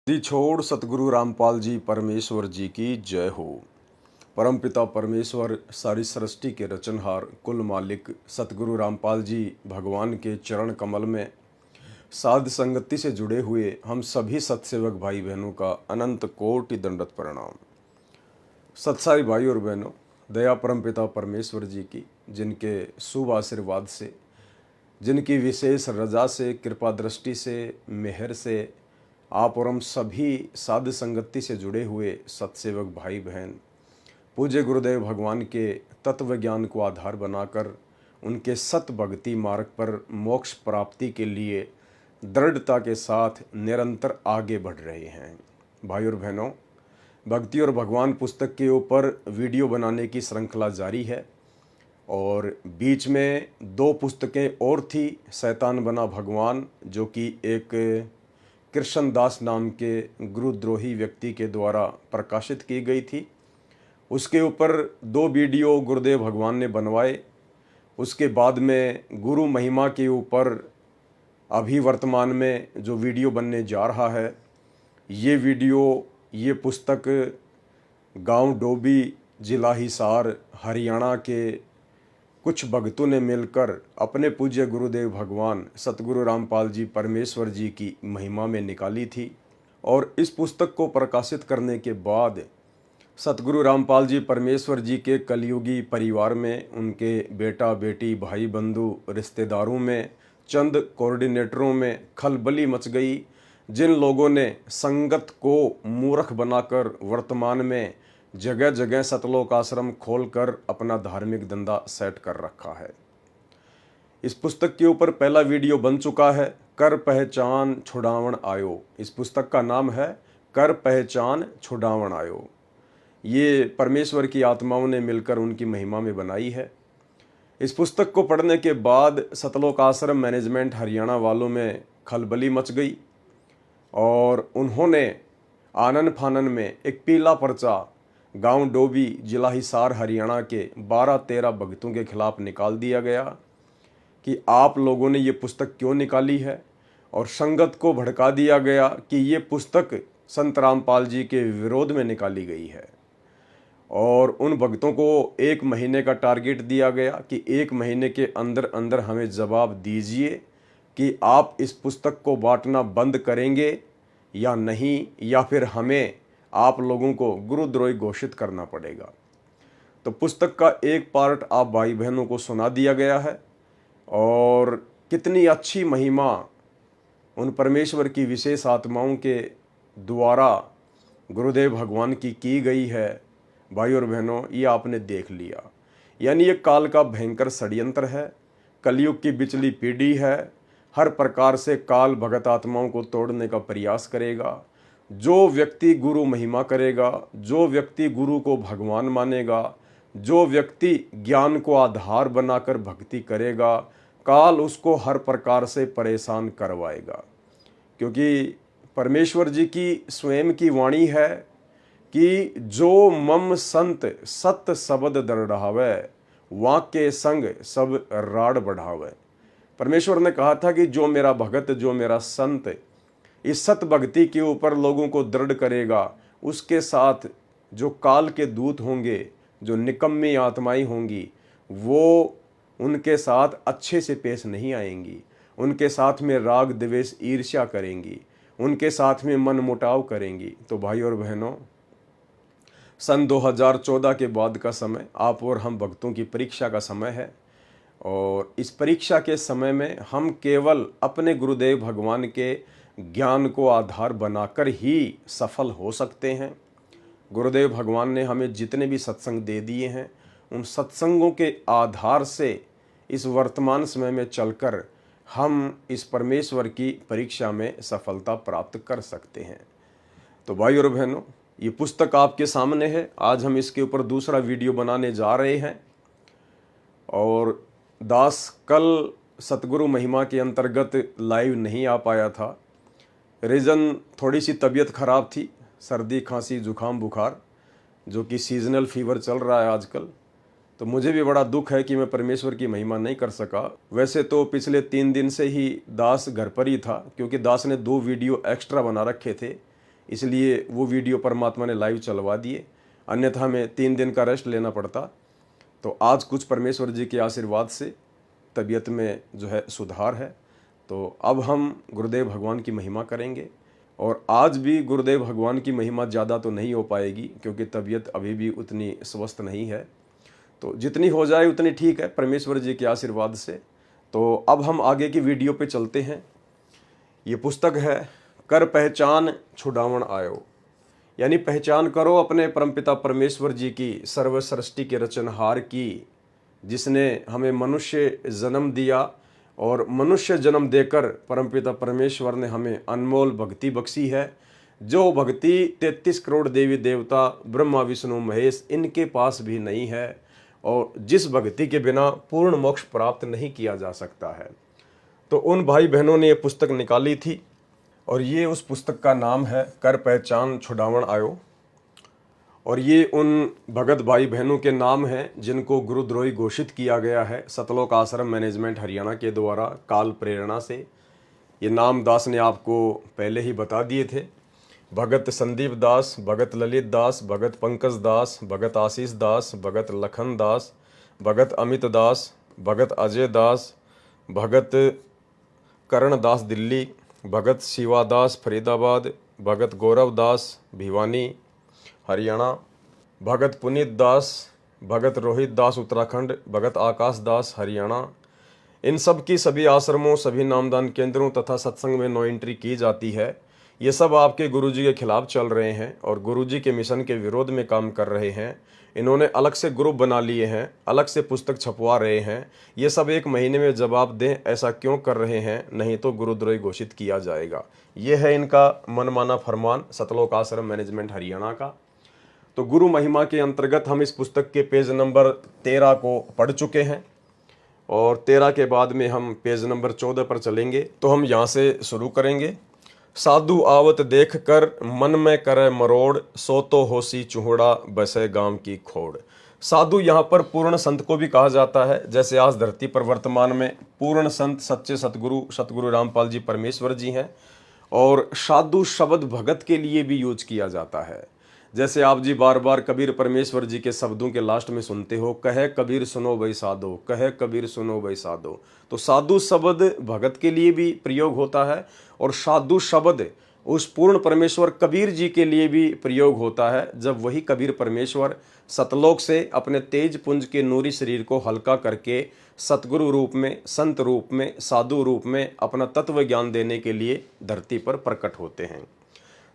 दी छोड़ सतगुरु रामपाल जी परमेश्वर जी की जय हो। परमपिता परमेश्वर सारी सृष्टि के रचनहार कुल मालिक सतगुरु रामपाल जी भगवान के चरण कमल में साध संगति से जुड़े हुए हम सभी सत्सेवक भाई बहनों का अनंत कोटि दंडवत प्रणाम। सत्साई भाई और बहनों, दया परमपिता परमेश्वर जी की, जिनके शुभ आशीर्वाद से, जिनकी विशेष रजा से, कृपा दृष्टि से, मेहर से आप और हम सभी साध संगति से जुड़े हुए सत्सेवक भाई बहन पूज्य गुरुदेव भगवान के तत्व ज्ञान को आधार बनाकर उनके सत भक्ति मार्ग पर मोक्ष प्राप्ति के लिए दृढ़ता के साथ निरंतर आगे बढ़ रहे हैं। भाई और बहनों, भक्ति और भगवान पुस्तक के ऊपर वीडियो बनाने की श्रृंखला जारी है और बीच में दो पुस्तकें और थी। शैतान बना भगवान, जो कि एक कृष्णदास नाम के गुरुद्रोही व्यक्ति के द्वारा प्रकाशित की गई थी। उसके ऊपर दो वीडियो गुरुदेव भगवान ने बनवाए। उसके बाद में गुरु महिमा के ऊपर अभी वर्तमान में जो वीडियो बनने जा रहा है, ये पुस्तक गांव डोबी, जिला हिसार, हरियाणा के कुछ भक्तों ने मिलकर अपने पूज्य गुरुदेव भगवान सतगुरु रामपाल जी परमेश्वर जी की महिमा में निकाली थी। और इस पुस्तक को प्रकाशित करने के बाद सतगुरु रामपाल जी परमेश्वर जी के कलयुगी परिवार में, उनके बेटा बेटी, भाई बंधु, रिश्तेदारों में, चंद कोऑर्डिनेटरों में खलबली मच गई, जिन लोगों ने संगत को मूर्ख बनाकर वर्तमान में जगह जगह सतलोक आश्रम खोलकर अपना धार्मिक धंधा सेट कर रखा है। इस पुस्तक के ऊपर पहला वीडियो बन चुका है, कर पहचान छुड़ावण आयो। इस पुस्तक का नाम है कर पहचान छुड़ावण आयो। ये परमेश्वर की आत्माओं ने मिलकर उनकी महिमा में बनाई है। इस पुस्तक को पढ़ने के बाद सतलोक आश्रम मैनेजमेंट हरियाणा वालों में खलबली मच गई और उन्होंने आनन फानन में एक पीला पर्चा गांव डोबी, जिला हिसार, हरियाणा के 12-13 भक्तों के खिलाफ निकाल दिया गया कि आप लोगों ने ये पुस्तक क्यों निकाली है, और संगत को भड़का दिया गया कि ये पुस्तक संत रामपाल जी के विरोध में निकाली गई है। और उन भक्तों को 1 महीने का टारगेट दिया गया कि 1 महीने के अंदर अंदर हमें जवाब दीजिए कि आप इस पुस्तक को बांटना बंद करेंगे या नहीं, या फिर हमें आप लोगों को गुरुद्रोही घोषित करना पड़ेगा। तो पुस्तक का एक पार्ट आप भाई बहनों को सुना दिया गया है और कितनी अच्छी महिमा उन परमेश्वर की विशेष आत्माओं के द्वारा गुरुदेव भगवान की गई है। भाई और बहनों, ये आपने देख लिया। यानी ये काल का भयंकर षड्यंत्र है, कलयुग की बिचली पीढ़ी है। हर प्रकार से काल भगत आत्माओं को तोड़ने का प्रयास करेगा। जो व्यक्ति गुरु महिमा करेगा, जो व्यक्ति गुरु को भगवान मानेगा, जो व्यक्ति ज्ञान को आधार बनाकर भक्ति करेगा, काल उसको हर प्रकार से परेशान करवाएगा। क्योंकि परमेश्वर जी की स्वयं की वाणी है कि जो मम संत सत शब्द दृढ़ावे, वाक्य संग सब राड बढ़ावे। परमेश्वर ने कहा था कि जो मेरा भगत, जो मेरा संत इस सत भक्ति के ऊपर लोगों को दृढ़ करेगा, उसके साथ जो काल के दूत होंगे, जो निकम्मी आत्माएं होंगी, वो उनके साथ अच्छे से पेश नहीं आएंगी। उनके साथ में राग द्वेष ईर्ष्या करेंगी, उनके साथ में मन मुटाव करेंगी। तो भाई और बहनों, सन 2014 के बाद का समय आप और हम भक्तों की परीक्षा का समय है और इस परीक्षा के समय में हम केवल अपने गुरुदेव भगवान के ज्ञान को आधार बनाकर ही सफल हो सकते हैं। गुरुदेव भगवान ने हमें जितने भी सत्संग दे दिए हैं, उन सत्संगों के आधार से इस वर्तमान समय में चलकर हम इस परमेश्वर की परीक्षा में सफलता प्राप्त कर सकते हैं। तो भाई और बहनों, ये पुस्तक आपके सामने है। आज हम इसके ऊपर दूसरा वीडियो बनाने जा रहे हैं और दास कल सतगुरु महिमा के अंतर्गत लाइव नहीं आ पाया था। रीज़न थोड़ी सी तबीयत ख़राब थी, सर्दी खांसी जुखाम बुखार, जो कि सीजनल फीवर चल रहा है आजकल। तो मुझे भी बड़ा दुख है कि मैं परमेश्वर की महिमा नहीं कर सका। वैसे तो पिछले 3 दिन से ही दास घर पर ही था, क्योंकि दास ने 2 वीडियो एक्स्ट्रा बना रखे थे। इसलिए वो वीडियो परमात्मा ने लाइव चलवा दिए, अन्यथा हमें 3 दिन का रेस्ट लेना पड़ता। तो आज कुछ परमेश्वर जी के आशीर्वाद से तबीयत में जो है सुधार है। तो अब हम गुरुदेव भगवान की महिमा करेंगे, और आज भी गुरुदेव भगवान की महिमा ज़्यादा तो नहीं हो पाएगी क्योंकि तबीयत अभी भी उतनी स्वस्थ नहीं है। तो जितनी हो जाए उतनी ठीक है परमेश्वर जी के आशीर्वाद से। तो अब हम आगे की वीडियो पे चलते हैं। ये पुस्तक है कर पहचान छुड़ावन आयो, यानी पहचान करो अपने परमपिता परमेश्वर जी की, सर्व सृष्टि के रचनहार की, जिसने हमें मनुष्य जन्म दिया और मनुष्य जन्म देकर परमपिता परमेश्वर ने हमें अनमोल भक्ति बख्शी है, जो भक्ति 33 करोड़ देवी देवता ब्रह्मा विष्णु महेश इनके पास भी नहीं है, और जिस भक्ति के बिना पूर्ण मोक्ष प्राप्त नहीं किया जा सकता है। तो उन भाई बहनों ने ये पुस्तक निकाली थी, और ये उस पुस्तक का नाम है कर पहचान छुड़ावन आयो। और ये उन भगत भाई बहनों के नाम हैं जिनको गुरुद्रोही घोषित किया गया है सतलोक आश्रम मैनेजमेंट हरियाणा के द्वारा काल प्रेरणा से। ये नाम दास ने आपको पहले ही बता दिए थे। भगत संदीप दास, भगत ललित दास, भगत पंकज दास, भगत आशीष दास, भगत लखन दास, भगत अमित दास, भगत अजय दास, भगत करण दास दिल्ली, भगत शिवा दास फरीदाबाद, भगत गौरव दास भिवानी हरियाणा, भगत पुनीत दास, भगत रोहित दास उत्तराखंड, भगत आकाश दास हरियाणा। इन सब की सभी आश्रमों, सभी नामदान केंद्रों तथा सत्संग में नो एंट्री की जाती है। ये सब आपके गुरुजी के खिलाफ चल रहे हैं और गुरुजी के मिशन के विरोध में काम कर रहे हैं। इन्होंने अलग से ग्रुप बना लिए हैं, अलग से पुस्तक छपवा रहे हैं। ये सब 1 महीने में जवाब दें, ऐसा क्यों कर रहे हैं, नहीं तो गुरुद्रोही घोषित किया जाएगा। ये है इनका मनमाना फरमान सतलोक आश्रम मैनेजमेंट हरियाणा का। तो गुरु महिमा के अंतर्गत हम इस पुस्तक के पेज नंबर 13 को पढ़ चुके हैं, और 13 के बाद में हम पेज नंबर 14 पर चलेंगे। तो हम यहाँ से शुरू करेंगे। साधु आवत देख कर मन में करे मरोड़, सो तो होसी चूहड़ा बसे गांव की खोड़। साधु यहाँ पर पूर्ण संत को भी कहा जाता है, जैसे आज धरती पर वर्तमान में पूर्ण संत सच्चे सतगुरु रामपाल जी परमेश्वर जी हैं। और साधु शब्द भगत के लिए भी यूज किया जाता है, जैसे आप जी बार बार कबीर परमेश्वर जी के शब्दों के लास्ट में सुनते हो, कहे कबीर सुनो भाई साधो, कहे कबीर सुनो भाई साधो। तो साधु शब्द भगत के लिए भी प्रयोग होता है, और साधु शब्द उस पूर्ण परमेश्वर कबीर जी के लिए भी प्रयोग होता है, जब वही कबीर परमेश्वर सतलोक से अपने तेज पुंज के नूरी शरीर को हल्का करके सतगुरु रूप में, संत रूप में, साधु रूप में अपना तत्व ज्ञान देने के लिए धरती पर प्रकट होते हैं।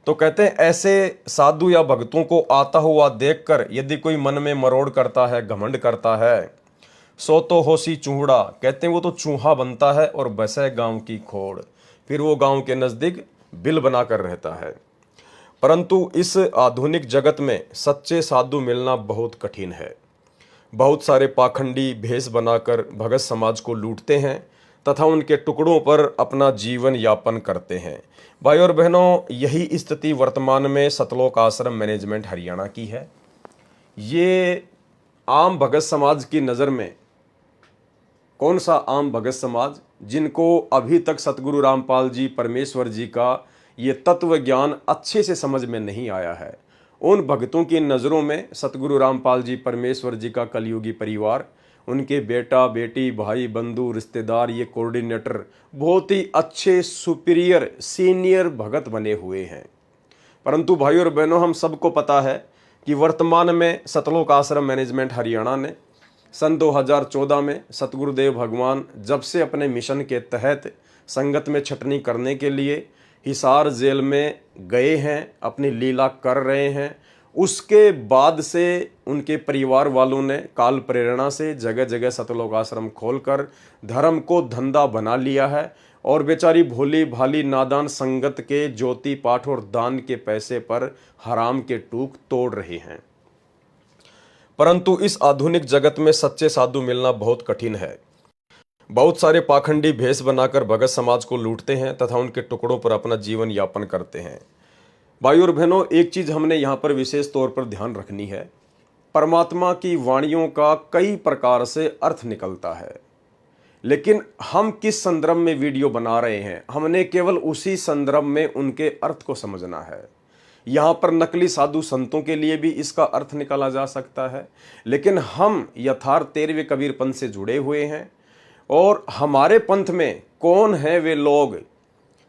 तो कहते हैं ऐसे साधु या भक्तों को आता हुआ देखकर यदि कोई मन में मरोड़ करता है, घमंड करता है, सो तो होसी चूहड़ा, कहते हैं वो तो चूहा बनता है और बसे गांव की खोड़, फिर वो गांव के नजदीक बिल बनाकर रहता है। परंतु इस आधुनिक जगत में सच्चे साधु मिलना बहुत कठिन है। बहुत सारे पाखंडी भेष बनाकर भगत समाज को लूटते हैं तथा उनके टुकड़ों पर अपना जीवन यापन करते हैं। भाई और बहनों, यही स्थिति वर्तमान में सतलोक आश्रम मैनेजमेंट हरियाणा की है। ये आम भगत समाज की नज़र में कौन सा आम भगत समाज, जिनको अभी तक सतगुरु रामपाल जी परमेश्वर जी का ये तत्व ज्ञान अच्छे से समझ में नहीं आया है, उन भक्तों की नज़रों में सतगुरु रामपाल जी परमेश्वर जी का कलयुगी परिवार, उनके बेटा बेटी भाई बंधु रिश्तेदार, ये कोऑर्डिनेटर बहुत ही अच्छे सुपीरियर सीनियर भगत बने हुए हैं। परंतु भाई और बहनों, हम सबको पता है कि वर्तमान में सतलोक आश्रम मैनेजमेंट हरियाणा ने सन 2014 में सतगुरुदेव भगवान जब से अपने मिशन के तहत संगत में छटनी करने के लिए हिसार जेल में गए हैं, अपनी लीला कर रहे हैं, उसके बाद से उनके परिवार वालों ने काल प्रेरणा से जगह जगह सतलोक आश्रम खोलकर धर्म को धंधा बना लिया है, और बेचारी भोली भाली नादान संगत के ज्योति पाठ और दान के पैसे पर हराम के टूक तोड़ रहे हैं। परंतु इस आधुनिक जगत में सच्चे साधु मिलना बहुत कठिन है। बहुत सारे पाखंडी भेष बनाकर भगत समाज को लूटते हैं तथा उनके टुकड़ों पर अपना जीवन यापन करते हैं। भाई और बहनों, एक चीज हमने यहाँ पर विशेष तौर पर ध्यान रखनी है, परमात्मा की वाणियों का कई प्रकार से अर्थ निकलता है, लेकिन हम किस संदर्भ में वीडियो बना रहे हैं, हमने केवल उसी संदर्भ में उनके अर्थ को समझना है। यहाँ पर नकली साधु संतों के लिए भी इसका अर्थ निकाला जा सकता है। लेकिन हम यथार्थ 13वें कबीर पंथ से जुड़े हुए हैं और हमारे पंथ में कौन है वे लोग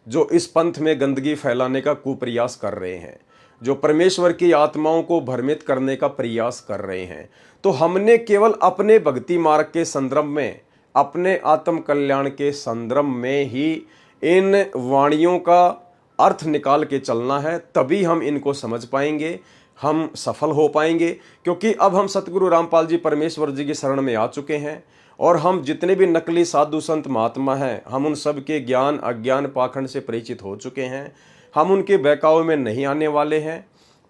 जो इस पंथ में गंदगी फैलाने का कुप्रयास कर रहे हैं, जो परमेश्वर की आत्माओं को भ्रमित करने का प्रयास कर रहे हैं। तो हमने केवल अपने भक्ति मार्ग के संदर्भ में, अपने आत्म कल्याण के संदर्भ में ही इन वाणियों का अर्थ निकाल के चलना है, तभी हम इनको समझ पाएंगे, हम सफल हो पाएंगे। क्योंकि अब हम सतगुरु रामपाल जी परमेश्वर जी की शरण में आ चुके हैं और हम जितने भी नकली साधु संत महात्मा हैं, हम उन सब के ज्ञान अज्ञान पाखंड से परिचित हो चुके हैं। हम उनके बहकावे में नहीं आने वाले हैं।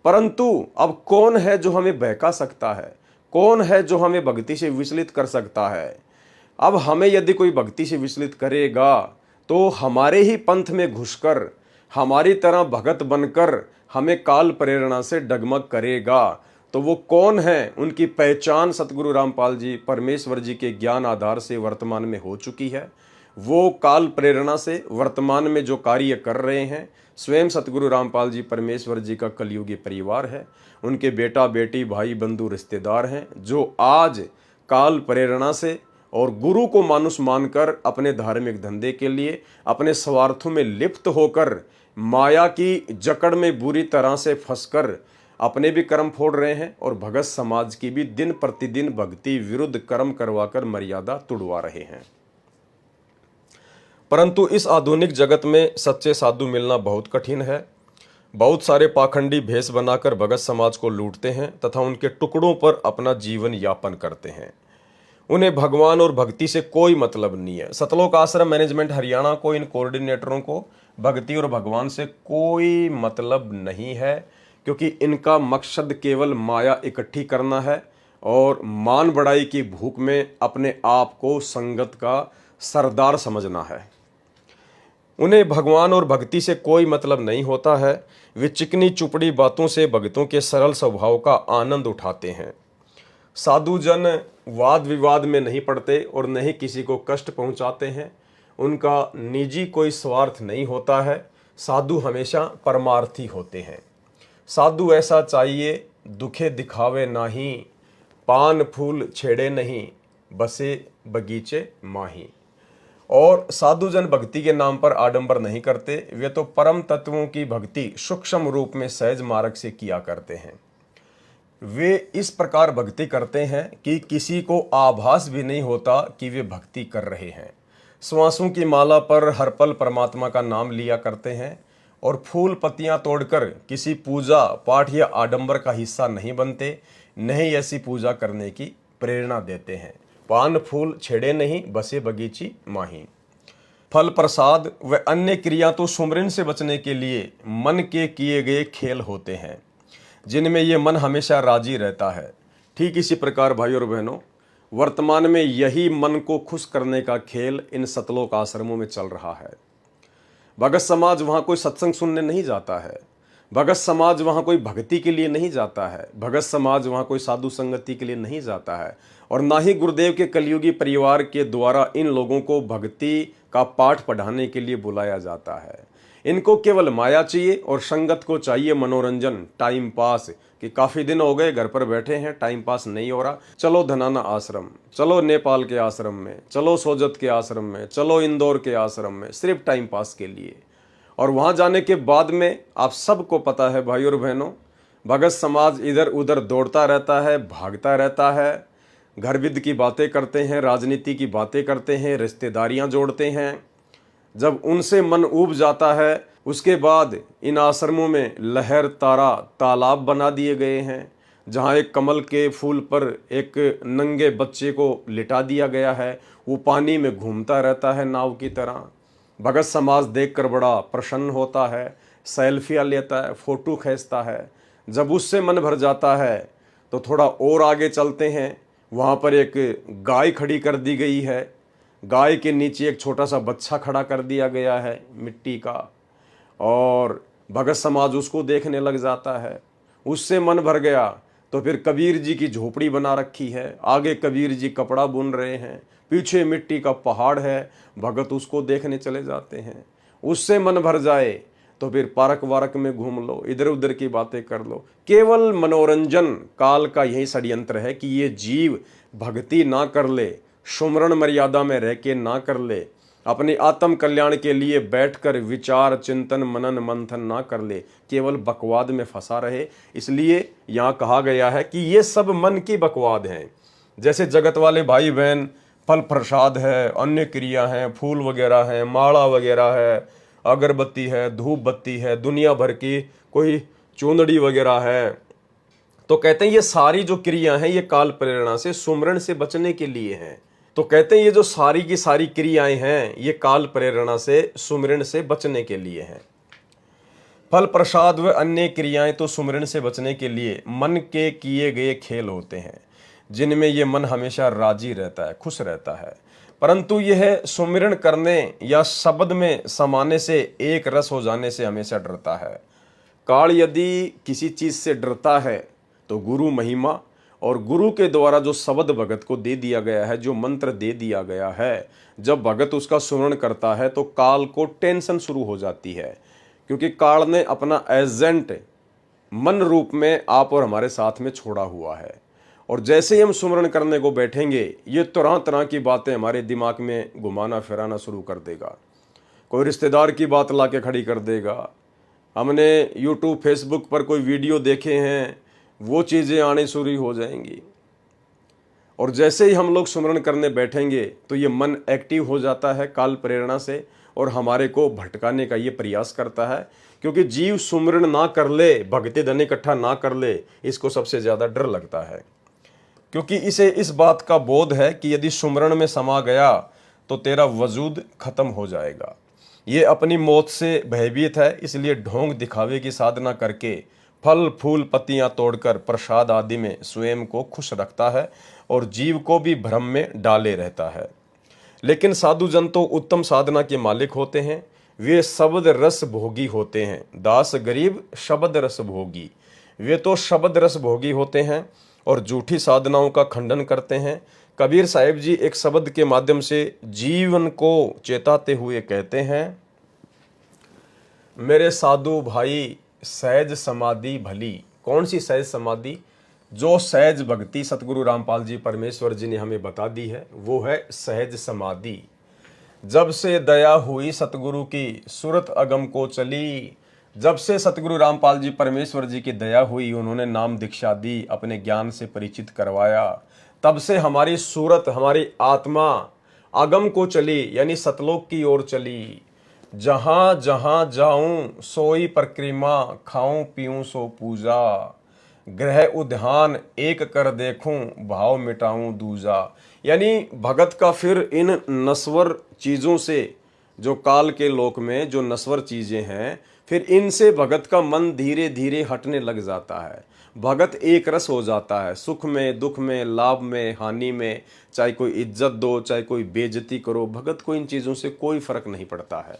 परंतु अब कौन है जो हमें बहका सकता है, कौन है जो हमें भक्ति से विचलित कर सकता है? अब हमें यदि कोई भक्ति से विचलित करेगा तो हमारे ही पंथ में घुसकर, हमारी तरह भगत बनकर हमें काल प्रेरणा से डगमग करेगा। तो वो कौन है, उनकी पहचान सतगुरु रामपाल जी परमेश्वर जी के ज्ञान आधार से वर्तमान में हो चुकी है। वो काल प्रेरणा से वर्तमान में जो कार्य कर रहे हैं, स्वयं सतगुरु रामपाल जी परमेश्वर जी का कलयुगी परिवार है, उनके बेटा बेटी भाई बंधु रिश्तेदार हैं, जो आज काल प्रेरणा से और गुरु को मानुष मानकर अपने धार्मिक धंधे के लिए अपने स्वार्थों में लिप्त होकर माया की जकड़ में बुरी तरह से फंसकर अपने भी कर्म फोड़ रहे हैं और भगत समाज की भी दिन प्रतिदिन भक्ति विरुद्ध कर्म करवाकर मर्यादा तुड़वा रहे हैं। परंतु इस आधुनिक जगत में सच्चे साधु मिलना बहुत कठिन है। बहुत सारे पाखंडी भेष बनाकर भगत समाज को लूटते हैं तथा उनके टुकड़ों पर अपना जीवन यापन करते हैं। उन्हें भगवान और भक्ति से कोई मतलब नहीं है। सतलोक आश्रम मैनेजमेंट हरियाणा को, इन कोऑर्डिनेटरों को भक्ति और भगवान से कोई मतलब नहीं है, क्योंकि इनका मकसद केवल माया इकट्ठी करना है और मान बढ़ाई की भूख में अपने आप को संगत का सरदार समझना है। उन्हें भगवान और भक्ति से कोई मतलब नहीं होता है। वे चिकनी चुपड़ी बातों से भक्तों के सरल स्वभाव का आनंद उठाते हैं। साधु जन वाद विवाद में नहीं पड़ते और न ही किसी को कष्ट पहुंचाते हैं। उनका निजी कोई स्वार्थ नहीं होता है। साधु हमेशा परमार्थी होते हैं। साधु ऐसा चाहिए, दुखे दिखावे नाही, पान फूल छेड़े नहीं, बसे बगीचे माही। और साधु जन भक्ति के नाम पर आडंबर नहीं करते। वे तो परम तत्वों की भक्ति सूक्ष्म रूप में सहज मार्ग से किया करते हैं। वे इस प्रकार भक्ति करते हैं कि किसी को आभास भी नहीं होता कि वे भक्ति कर रहे हैं। श्वासों की माला पर हर पल परमात्मा का नाम लिया करते हैं और फूल पत्तियां तोड़कर किसी पूजा पाठ या आडंबर का हिस्सा नहीं बनते, नहीं ऐसी पूजा करने की प्रेरणा देते हैं। पान फूल छेड़े नहीं, बसे बगीची माही। फल प्रसाद व अन्य क्रिया तो सुमरन से बचने के लिए मन के किए गए खेल होते हैं, जिनमें ये मन हमेशा राजी रहता है। ठीक इसी प्रकार भाई और बहनों, वर्तमान में यही मन को खुश करने का खेल इन सतलोक आश्रमों में चल रहा है। भगत समाज वहाँ कोई सत्संग सुनने नहीं जाता है। भगत समाज वहाँ कोई भक्ति के लिए नहीं जाता है। भगत समाज वहाँ कोई साधु संगति के लिए नहीं जाता है। और ना ही गुरुदेव के कलयुगी परिवार के द्वारा इन लोगों को भक्ति का पाठ पढ़ाने के लिए बुलाया जाता है। इनको केवल माया चाहिए और संगत को चाहिए मनोरंजन, टाइम पास, कि काफ़ी दिन हो गए घर पर बैठे हैं, टाइम पास नहीं हो रहा, चलो धनाना आश्रम, चलो नेपाल के आश्रम में, चलो सोजत के आश्रम में, चलो इंदौर के आश्रम में, सिर्फ टाइम पास के लिए। और वहाँ जाने के बाद में आप सबको पता है भाई और बहनों, भगत समाज इधर उधर दौड़ता रहता है, भागता रहता है, घर विद की बातें करते हैं, राजनीति की बातें करते हैं, रिश्तेदारियाँ जोड़ते हैं। जब उनसे मन ऊब जाता है, उसके बाद इन आश्रमों में लहर तारा तालाब बना दिए गए हैं, जहाँ एक कमल के फूल पर एक नंगे बच्चे को लिटा दिया गया है, वो पानी में घूमता रहता है नाव की तरह। भगत समाज देखकर बड़ा प्रसन्न होता है, सेल्फियाँ लेता है, फ़ोटो खींचता है। जब उससे मन भर जाता है तो थोड़ा और आगे चलते हैं। वहाँ पर एक गाय खड़ी कर दी गई है, गाय के नीचे एक छोटा सा बच्चा खड़ा कर दिया गया है मिट्टी का, और भगत समाज उसको देखने लग जाता है। उससे मन भर गया तो फिर कबीर जी की झोपड़ी बना रखी है, आगे कबीर जी कपड़ा बुन रहे हैं, पीछे मिट्टी का पहाड़ है, भगत उसको देखने चले जाते हैं। उससे मन भर जाए तो फिर पार्क वारक में घूम लो, इधर उधर की बातें कर लो। केवल मनोरंजन काल का यही षड्यंत्र है कि ये जीव भक्ति ना कर ले, सुमरण मर्यादा में रह के ना कर ले, अपने आत्म कल्याण के लिए बैठकर विचार चिंतन मनन मंथन ना कर ले, केवल बकवाद में फंसा रहे। इसलिए यहाँ कहा गया है कि ये सब मन की बकवाद हैं। जैसे जगत वाले भाई बहन फल प्रसाद है, अन्य क्रिया हैं, फूल वगैरह हैं, माला वगैरह है, अगरबत्ती है, धूप बत्ती है, दुनिया भर की कोई चूंदड़ी वगैरह है, तो कहते हैं ये सारी जो क्रिया हैं ये काल प्रेरणा से सुमरण से बचने के लिए हैं। तो कहते हैं ये जो सारी की सारी क्रियाएं हैं ये काल प्रेरणा से सुमरण से बचने के लिए हैं। फल प्रसाद व अन्य क्रियाएं तो सुमरण से बचने के लिए मन के किए गए खेल होते हैं, जिनमें ये मन हमेशा राजी रहता है, खुश रहता है। परंतु यह सुमिरन करने या शब्द में समाने से, एक रस हो जाने से हमेशा डरता है। काल यदि किसी चीज से डरता है तो गुरु महिमा और गुरु के द्वारा जो शब्द भगत को दे दिया गया है, जो मंत्र दे दिया गया है, जब भगत उसका सुमरण करता है तो काल को टेंशन शुरू हो जाती है, क्योंकि काल ने अपना एजेंट मन रूप में आप और हमारे साथ में छोड़ा हुआ है। और जैसे ही हम सुमरण करने को बैठेंगे ये तरह तरह की बातें हमारे दिमाग में घुमाना फिराना शुरू कर देगा। कोई रिश्तेदार की बात ला के खड़ी कर देगा, हमने यूट्यूब फेसबुक पर कोई वीडियो देखे हैं वो चीज़ें आने शुरू हो जाएंगी। और जैसे ही हम लोग सुमरण करने बैठेंगे तो ये मन एक्टिव हो जाता है काल प्रेरणा से और हमारे को भटकाने का ये प्रयास करता है, क्योंकि जीव सुमरण ना कर ले, भक्ति धन इकट्ठा ना कर ले, इसको सबसे ज़्यादा डर लगता है। क्योंकि इसे इस बात का बोध है कि यदि सुमरण में समा गया तो तेरा वजूद खत्म हो जाएगा। ये अपनी मौत से भयभीत है, इसलिए ढोंग दिखावे की साधना करके फल फूल पत्तियां तोड़कर प्रसाद आदि में स्वयं को खुश रखता है और जीव को भी भ्रम में डाले रहता है। लेकिन साधु जन तो उत्तम साधना के मालिक होते हैं, वे शब्द रस भोगी होते हैं। दास गरीब शब्द रस भोगी, वे तो शब्द रस भोगी होते हैं और झूठी साधनाओं का खंडन करते हैं। कबीर साहिब जी एक शब्द के माध्यम से जीवन को चेताते हुए कहते हैं, मेरे साधु भाई सहज समाधि भली। कौन सी सहज समाधि? जो सहज भक्ति सतगुरु रामपाल जी परमेश्वर जी ने हमें बता दी है वो है सहज समाधि। जब से दया हुई सतगुरु की सूरत अगम को चली, जब से सतगुरु रामपाल जी परमेश्वर जी की दया हुई, उन्होंने नाम दीक्षा दी, अपने ज्ञान से परिचित करवाया, तब से हमारी सूरत, हमारी आत्मा अगम को चली, यानी सतलोक की ओर चली। जहां जहां जाऊं सोई परिक्रमा, खाऊं पीऊं सो पूजा, ग्रह उद्यान एक कर देखूं, भाव मिटाऊं दूजा। यानी भगत का फिर इन नश्वर चीजों से, जो काल के लोक में जो नश्वर चीजें हैं, फिर इनसे भगत का मन धीरे धीरे हटने लग जाता है। भगत एक रस हो जाता है, सुख में दुख में, लाभ में हानि में, चाहे कोई इज्जत दो चाहे कोई बेइज्जती करो, भगत को इन चीजों से कोई फर्क नहीं पड़ता है।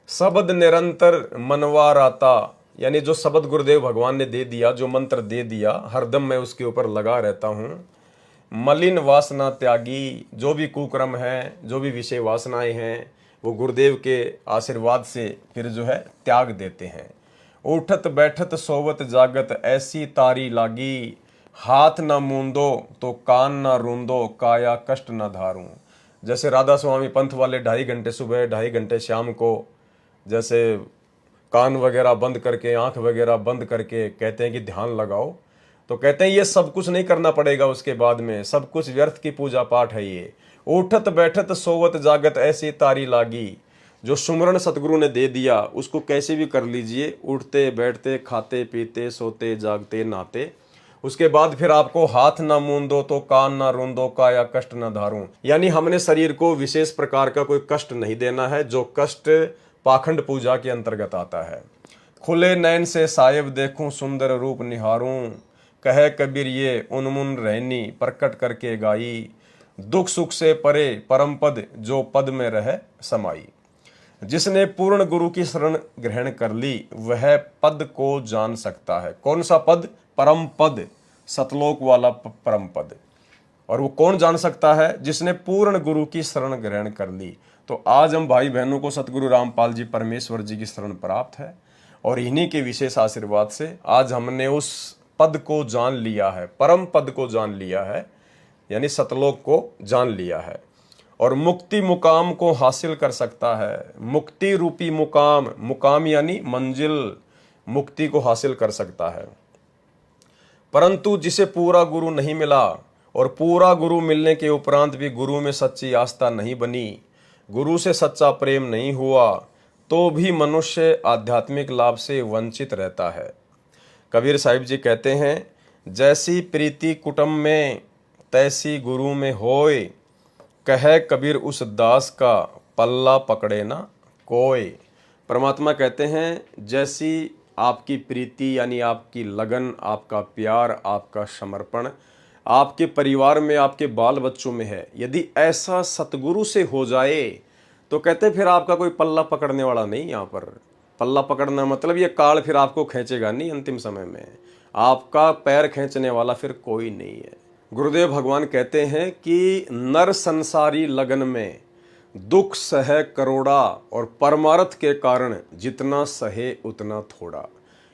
शब्द निरंतर मनवार आता, यानी जो शब्द गुरुदेव भगवान ने दे दिया, जो मंत्र दे दिया, हरदम मैं उसके ऊपर लगा रहता हूँ। मलिन वासना त्यागी, जो भी कुक्रम है, जो भी विषय वासनाएं हैं, वो गुरुदेव के आशीर्वाद से फिर जो है त्याग देते हैं। उठत बैठत सोवत जागत ऐसी तारी लागी, हाथ न मूंदो तो कान न रूंदो, काया कष्ट न धारूं। जैसे राधा स्वामी पंथ वाले 2.5 घंटे सुबह 2.5 घंटे शाम को जैसे कान वगैरह बंद करके, आंख वगैरह बंद करके कहते हैं कि ध्यान लगाओ, तो कहते हैं ये सब कुछ नहीं करना पड़ेगा, उसके बाद में सब कुछ व्यर्थ की पूजा पाठ है। ये उठत बैठत सोवत जागत ऐसी तारी लागी, जो सुमरण सतगुरु ने दे दिया उसको कैसे भी कर लीजिए, उठते बैठते खाते पीते सोते जागते नहाते। उसके बाद फिर आपको हाथ ना मूंदो तो कान ना रूंदो, काया कष्ट ना धारूं। यानी हमने शरीर को विशेष प्रकार का कोई कष्ट नहीं देना है, जो कष्ट पाखंड पूजा के अंतर्गत आता है। खुले नयन से साहिब देखूं, सुंदर रूप निहारूं, कहे कबीर ये उन्मुन रहनी, प्रकट करके गाई, दुख सुख से परे परम पद, जो पद में रहे समाई। जिसने पूर्ण गुरु की शरण ग्रहण कर ली वह पद को जान सकता है। कौन सा पद? परम पद, सतलोक वाला परम पद। और वो कौन जान सकता है? जिसने पूर्ण गुरु की शरण ग्रहण कर ली। तो आज हम भाई बहनों को सतगुरु रामपाल जी परमेश्वर जी की शरण प्राप्त है और इन्हीं के विशेष आशीर्वाद से आज हमने उस पद को जान लिया है, परम पद को जान लिया है, यानी सतलोक को जान लिया है और मुक्ति मुकाम को हासिल कर सकता है। मुक्ति रूपी मुकाम, मुकाम यानी मंजिल, मुक्ति को हासिल कर सकता है। परंतु जिसे पूरा गुरु नहीं मिला और पूरा गुरु मिलने के उपरांत भी गुरु में सच्ची आस्था नहीं बनी, गुरु से सच्चा प्रेम नहीं हुआ, तो भी मनुष्य आध्यात्मिक लाभ से वंचित रहता है। कबीर साहिब जी कहते हैं, जैसी प्रीति कुटुंब में तैसी गुरु में होए, कहे कबीर उस दास का पल्ला पकड़े ना कोई। परमात्मा कहते हैं, जैसी आपकी प्रीति यानी आपकी लगन, आपका प्यार, आपका समर्पण आपके परिवार में, आपके बाल बच्चों में है, यदि ऐसा सतगुरु से हो जाए तो कहते हैं फिर आपका कोई पल्ला पकड़ने वाला नहीं। यहाँ पर पल्ला पकड़ना मतलब ये काल फिर आपको खींचेगा नहीं, अंतिम समय में आपका पैर खींचने वाला फिर कोई नहीं है। गुरुदेव भगवान कहते हैं कि नर संसारी लगन में दुख सहे करोड़ा और परमार्थ के कारण जितना सहे उतना थोड़ा।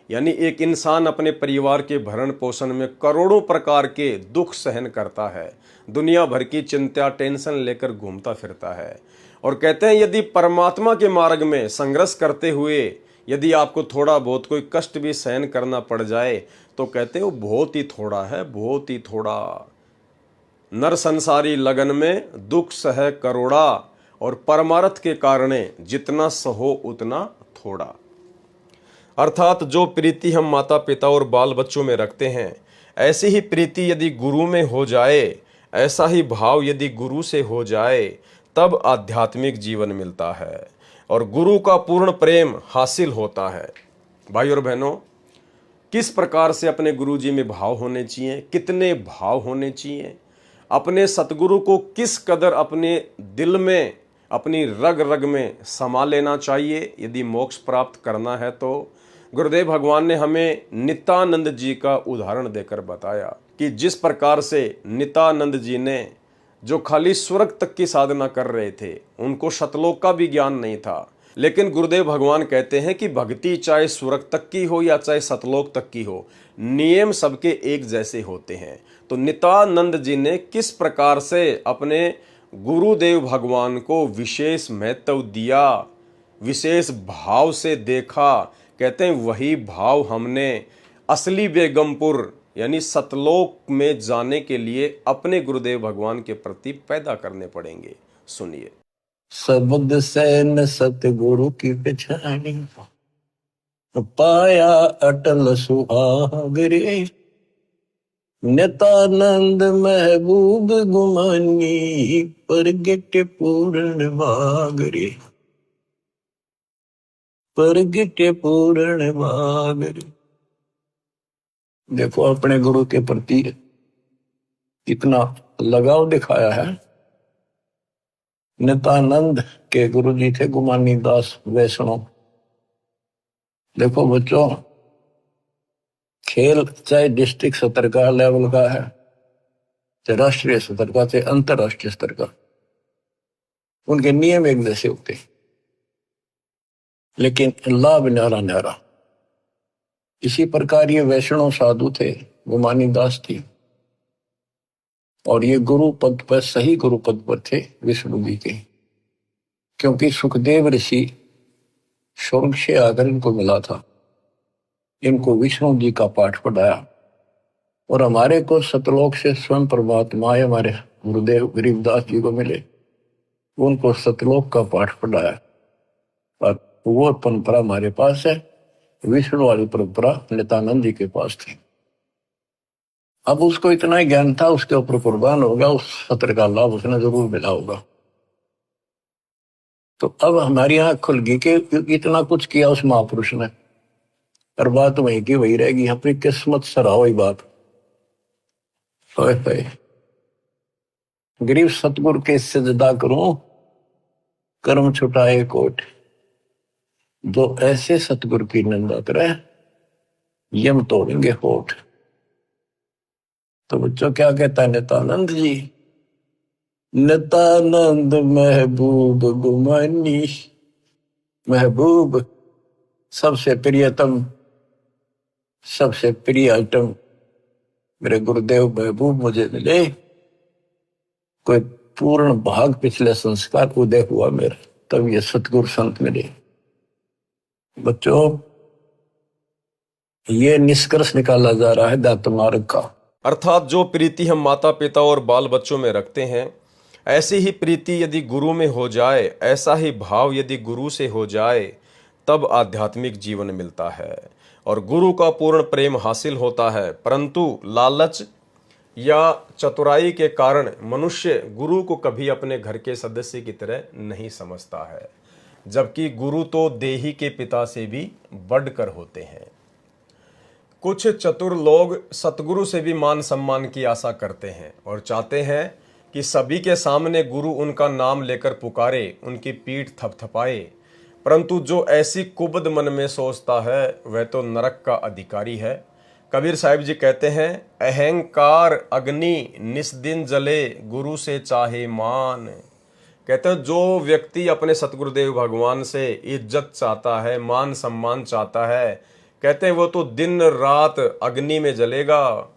यानी एक इंसान अपने परिवार के भरण पोषण में करोड़ों प्रकार के दुख सहन करता है, दुनिया भर की चिंता टेंशन लेकर घूमता फिरता है और कहते हैं यदि परमात्मा के मार्ग में संघर्ष करते हुए यदि आपको थोड़ा बहुत कोई कष्ट भी सहन करना पड़ जाए तो कहते हैं वो बहुत ही थोड़ा है, बहुत ही थोड़ा। नर संसारी लगन में दुख सह करोड़ा और परमार्थ के कारण जितना सहो उतना थोड़ा। अर्थात जो प्रीति हम माता पिता और बाल बच्चों में रखते हैं, ऐसी ही प्रीति यदि गुरु में हो जाए, ऐसा ही भाव यदि गुरु से हो जाए, तब आध्यात्मिक जीवन मिलता है और गुरु का पूर्ण प्रेम हासिल होता है। भाई और बहनों, किस प्रकार से अपने गुरु जी में भाव होने चाहिए, कितने भाव होने चाहिए, अपने सतगुरु को किस कदर अपने दिल में, अपनी रग रग में समा लेना चाहिए यदि मोक्ष प्राप्त करना है। तो गुरुदेव भगवान ने हमें नित्यानंद जी का उदाहरण देकर बताया कि जिस प्रकार से नित्यानंद जी ने, जो खाली स्वर्ग तक की साधना कर रहे थे, उनको सतलोक का भी ज्ञान नहीं था, लेकिन गुरुदेव भगवान कहते हैं कि भक्ति चाहे स्वर्ग तक की हो या चाहे सतलोक तक की हो, नियम सबके एक जैसे होते हैं। तो नित्यानंद जी ने किस प्रकार से अपने गुरुदेव भगवान को विशेष महत्व दिया, विशेष भाव से देखा, कहते हैं वही भाव हमने असली बेगमपुर यानी सतलोक में जाने के लिए अपने गुरुदेव भगवान के प्रति पैदा करने पड़ेंगे। सुनिए। शब्द से न सतगुरु की पहचानी, पाया अटल सुहागरे, नित्यानंद महबूब गुमानी, परगट पूर्ण भागरे, परगट पूर्ण भागरे। देखो अपने गुरु के प्रति कितना लगाव दिखाया है। नित्यानंद के गुरु जी थे गुमानी दास वैष्णव। देखो बच्चों, खेल चाहे डिस्ट्रिक्ट स्तर का लेवल का है, चाहे राष्ट्रीय स्तर का, चाहे अंतरराष्ट्रीय स्तर का, उनके नियम एक जैसे होते, लेकिन लाभ न्यारा न्यारा। इसी प्रकार ये वैष्णव साधु थे, गुमानी दास थी, और ये गुरु पद पर, सही गुरु पद पर थे विष्णु जी के, क्योंकि सुखदेव ऋषि स्वर्ग से आकर इनको मिला था, इनको विष्णु जी का पाठ पढ़ाया, और हमारे को सतलोक से स्वयं परमात्मा हमारे गुरुदेव गरीबदास जी को मिले, उनको सतलोक का पाठ पढ़ाया। और वो परंपरा हमारे पास है, विष्णु वाली परंपरा नित्यानंद जी के पास थी। अब उसको इतना ही ज्ञान था, उसके ऊपर कुर्बान होगा, उस सत्र का लाभ उसने जरूर मिला होगा। तो अब हमारी आंख खुल गई कि इतना कुछ किया उस महापुरुष ने, और बात वही की वही रहेगी। अपनी किस्मत सराहो ही बात। गरीब सतगुरु के सजदा करूं, कर्म छुटाए कोट, जो ऐसे सतगुरु की निंदा करे यम तोड़ेंगे होठ। तो बच्चों क्या कहता है नित्यानंद जी, नित्यानंद महबूब गुमानी। महबूब सबसे प्रियतम, सबसे प्रिय आइटम मेरे गुरुदेव महबूब मुझे मिले। कोई पूर्ण भाग पिछले संस्कार उदय हुआ मेरा, तब ये सतगुरु संत मिले। बच्चों, ये निष्कर्ष निकाला जा रहा है दात मार्ग का। अर्थात जो प्रीति हम माता पिता और बाल बच्चों में रखते हैं, ऐसी ही प्रीति यदि गुरु में हो जाए, ऐसा ही भाव यदि गुरु से हो जाए, तब आध्यात्मिक जीवन मिलता है और गुरु का पूर्ण प्रेम हासिल होता है। परंतु लालच या चतुराई के कारण मनुष्य गुरु को कभी अपने घर के सदस्य की तरह नहीं समझता है, जबकि गुरु तो देही के पिता से भी बढ़कर होते हैं। कुछ चतुर लोग सतगुरु से भी मान सम्मान की आशा करते हैं और चाहते हैं कि सभी के सामने गुरु उनका नाम लेकर पुकारे, उनकी पीठ थपथपाए। परंतु जो ऐसी कुबद मन में सोचता है, वह तो नरक का अधिकारी है। कबीर साहिब जी कहते हैं, अहंकार अग्नि निस्दिन जले, गुरु से चाहे मान। कहते हैं जो व्यक्ति अपने सतगुरुदेव भगवान से इज्जत चाहता है, मान सम्मान चाहता है, कहते हैं वो तो दिन रात अग्नि में जलेगा।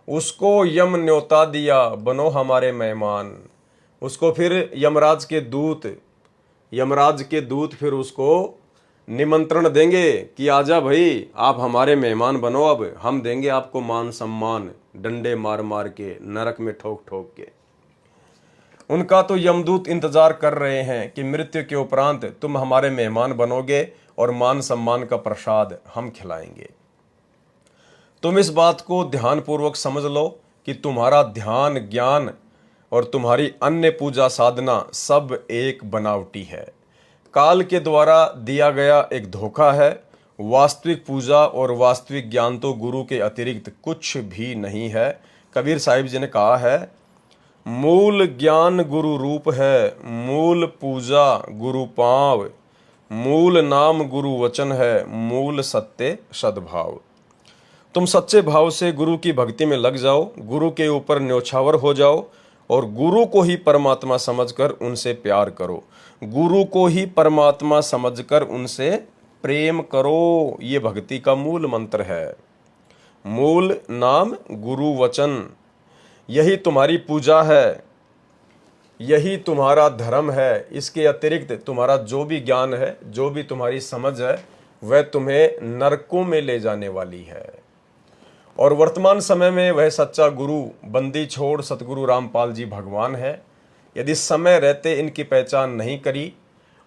उसको यम न्योता दिया, बनो हमारे मेहमान। उसको फिर यमराज के दूत फिर उसको निमंत्रण देंगे कि आजा भाई, आप हमारे मेहमान बनो, अब हम देंगे आपको मान सम्मान, डंडे मार मार के, नरक में ठोक ठोक के। उनका तो यमदूत इंतजार कर रहे हैं कि मृत्यु के उपरांत तुम हमारे मेहमान बनोगे और मान सम्मान का प्रसाद हम खिलाएंगे। तुम इस बात को ध्यानपूर्वक समझ लो कि तुम्हारा ध्यान, ज्ञान और तुम्हारी अन्य पूजा साधना सब एक बनावटी है, काल के द्वारा दिया गया एक धोखा है। वास्तविक पूजा और वास्तविक ज्ञान तो गुरु के अतिरिक्त कुछ भी नहीं है। कबीर साहिब जी ने कहा है, मूल ज्ञान गुरु रूप है, मूल पूजा गुरु पांव, मूल नाम गुरु वचन है, मूल सत्य सद्भाव। तुम सच्चे भाव से गुरु की भक्ति में लग जाओ, गुरु के ऊपर न्योछावर हो जाओ और गुरु को ही परमात्मा समझकर उनसे प्यार करो, गुरु को ही परमात्मा समझकर उनसे प्रेम करो। ये भक्ति का मूल मंत्र है। मूल नाम गुरु वचन, यही तुम्हारी पूजा है, यही तुम्हारा धर्म है। इसके अतिरिक्त तुम्हारा जो भी ज्ञान है, जो भी तुम्हारी समझ है, वह तुम्हें नरकों में ले जाने वाली है। और वर्तमान समय में वह सच्चा गुरु बंदी छोड़ सतगुरु रामपाल जी भगवान है। यदि समय रहते इनकी पहचान नहीं करी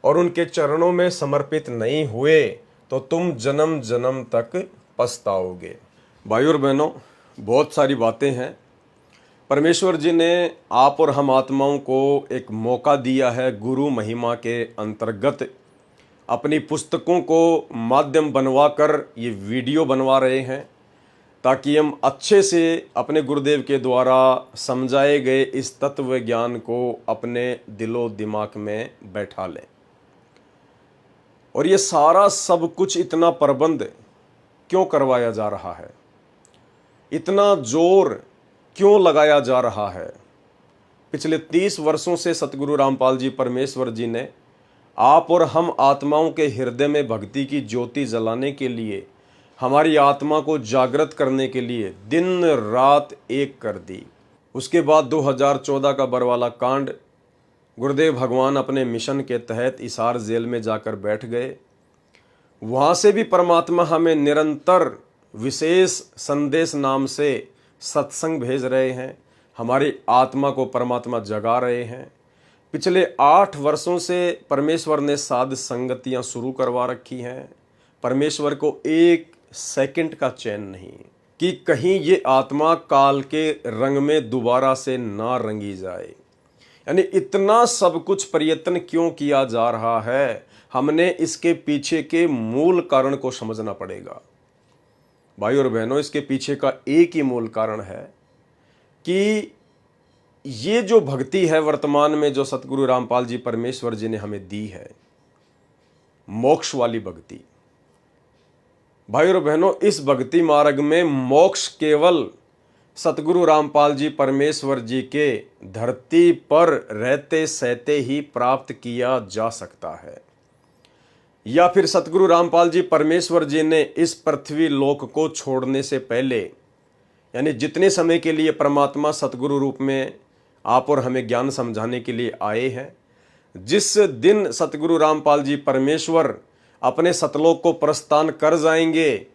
और उनके चरणों में समर्पित नहीं हुए, तो तुम जन्म जन्म तक पछताओगे। भाइयों और बहनों, बहुत सारी बातें हैं। परमेश्वर जी ने आप और हम आत्माओं को एक मौका दिया है गुरु महिमा के अंतर्गत। अपनी पुस्तकों को माध्यम बनवाकर ये वीडियो बनवा रहे हैं, ताकि हम अच्छे से अपने गुरुदेव के द्वारा समझाए गए इस तत्व ज्ञान को अपने दिलो दिमाग में बैठा लें। और ये सारा सब कुछ इतना प्रबंध क्यों करवाया जा रहा है, इतना जोर क्यों लगाया जा रहा है? पिछले 30 वर्षों से सतगुरु रामपाल जी परमेश्वर जी ने आप और हम आत्माओं के हृदय में भक्ति की ज्योति जलाने के लिए, हमारी आत्मा को जागृत करने के लिए दिन रात एक कर दी। उसके बाद 2014 का बरवाला कांड, गुरुदेव भगवान अपने मिशन के तहत हिसार जेल में जाकर बैठ गए। वहाँ से भी परमात्मा हमें निरंतर विशेष संदेश नाम से सत्संग भेज रहे हैं, हमारी आत्मा को परमात्मा जगा रहे हैं। पिछले 8 वर्षों से परमेश्वर ने साध संगतियाँ शुरू करवा रखी हैं। परमेश्वर को एक सेकंड का चैन नहीं कि कहीं ये आत्मा काल के रंग में दोबारा से ना रंगी जाए। यानी इतना सब कुछ प्रयत्न क्यों किया जा रहा है, हमने इसके पीछे के मूल कारण को समझना पड़ेगा। भाई और बहनों, इसके पीछे का एक ही मूल कारण है कि ये जो भक्ति है वर्तमान में, जो सतगुरु रामपाल जी परमेश्वर जी ने हमें दी है, मोक्ष वाली भक्ति। भाई और बहनों, इस भक्ति मार्ग में मोक्ष केवल सतगुरु रामपाल जी परमेश्वर जी के धरती पर रहते सहते ही प्राप्त किया जा सकता है, या फिर सतगुरु रामपाल जी परमेश्वर जी ने इस पृथ्वी लोक को छोड़ने से पहले, यानी जितने समय के लिए परमात्मा सतगुरु रूप में आप और हमें ज्ञान समझाने के लिए आए हैं, जिस दिन सतगुरु रामपाल जी परमेश्वर अपने सतलोक को प्रस्थान कर जाएंगे,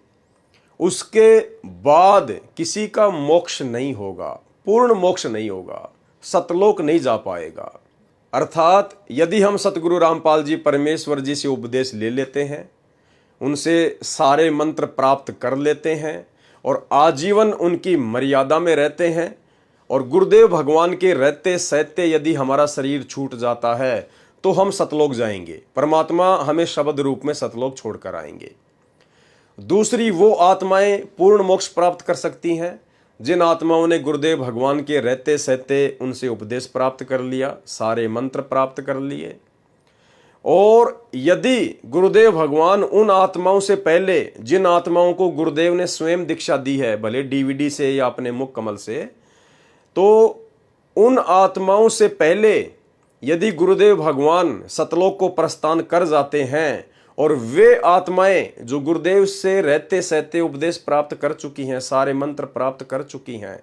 उसके बाद किसी का मोक्ष नहीं होगा, पूर्ण मोक्ष नहीं होगा, सतलोक नहीं जा पाएगा। अर्थात यदि हम सतगुरु रामपाल जी परमेश्वर जी से उपदेश ले लेते हैं, उनसे सारे मंत्र प्राप्त कर लेते हैं और आजीवन उनकी मर्यादा में रहते हैं, और गुरुदेव भगवान के रहते सहते यदि हमारा शरीर छूट जाता है तो हम सतलोक जाएंगे, परमात्मा हमें शब्द रूप में सतलोक छोड़कर आएंगे। दूसरी वो आत्माएं पूर्ण मोक्ष प्राप्त कर सकती हैं जिन आत्माओं ने गुरुदेव भगवान के रहते सहते उनसे उपदेश प्राप्त कर लिया, सारे मंत्र प्राप्त कर लिए। और यदि गुरुदेव भगवान उन आत्माओं से पहले, जिन आत्माओं को गुरुदेव ने स्वयं दीक्षा दी है, भले डीवीडी से या अपने मुख कमल से, तो उन आत्माओं से पहले यदि गुरुदेव भगवान सतलोक को प्रस्थान कर जाते हैं और वे आत्माएं जो गुरुदेव से रहते सहते उपदेश प्राप्त कर चुकी हैं, सारे मंत्र प्राप्त कर चुकी हैं,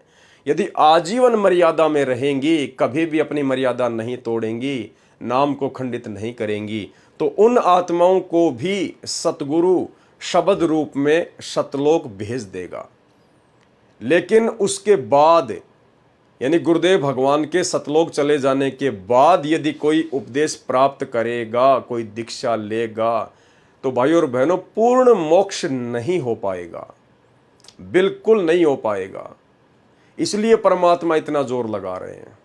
यदि आजीवन मर्यादा में रहेंगी, कभी भी अपनी मर्यादा नहीं तोड़ेंगी, नाम को खंडित नहीं करेंगी, तो उन आत्माओं को भी सतगुरु शब्द रूप में सतलोक भेज देगा। लेकिन उसके बाद, यानी गुरुदेव भगवान के सतलोक चले जाने के बाद यदि कोई उपदेश प्राप्त करेगा, कोई दीक्षा लेगा, तो भाई और बहनों पूर्ण मोक्ष नहीं हो पाएगा, बिल्कुल नहीं हो पाएगा। इसलिए परमात्मा इतना जोर लगा रहे हैं।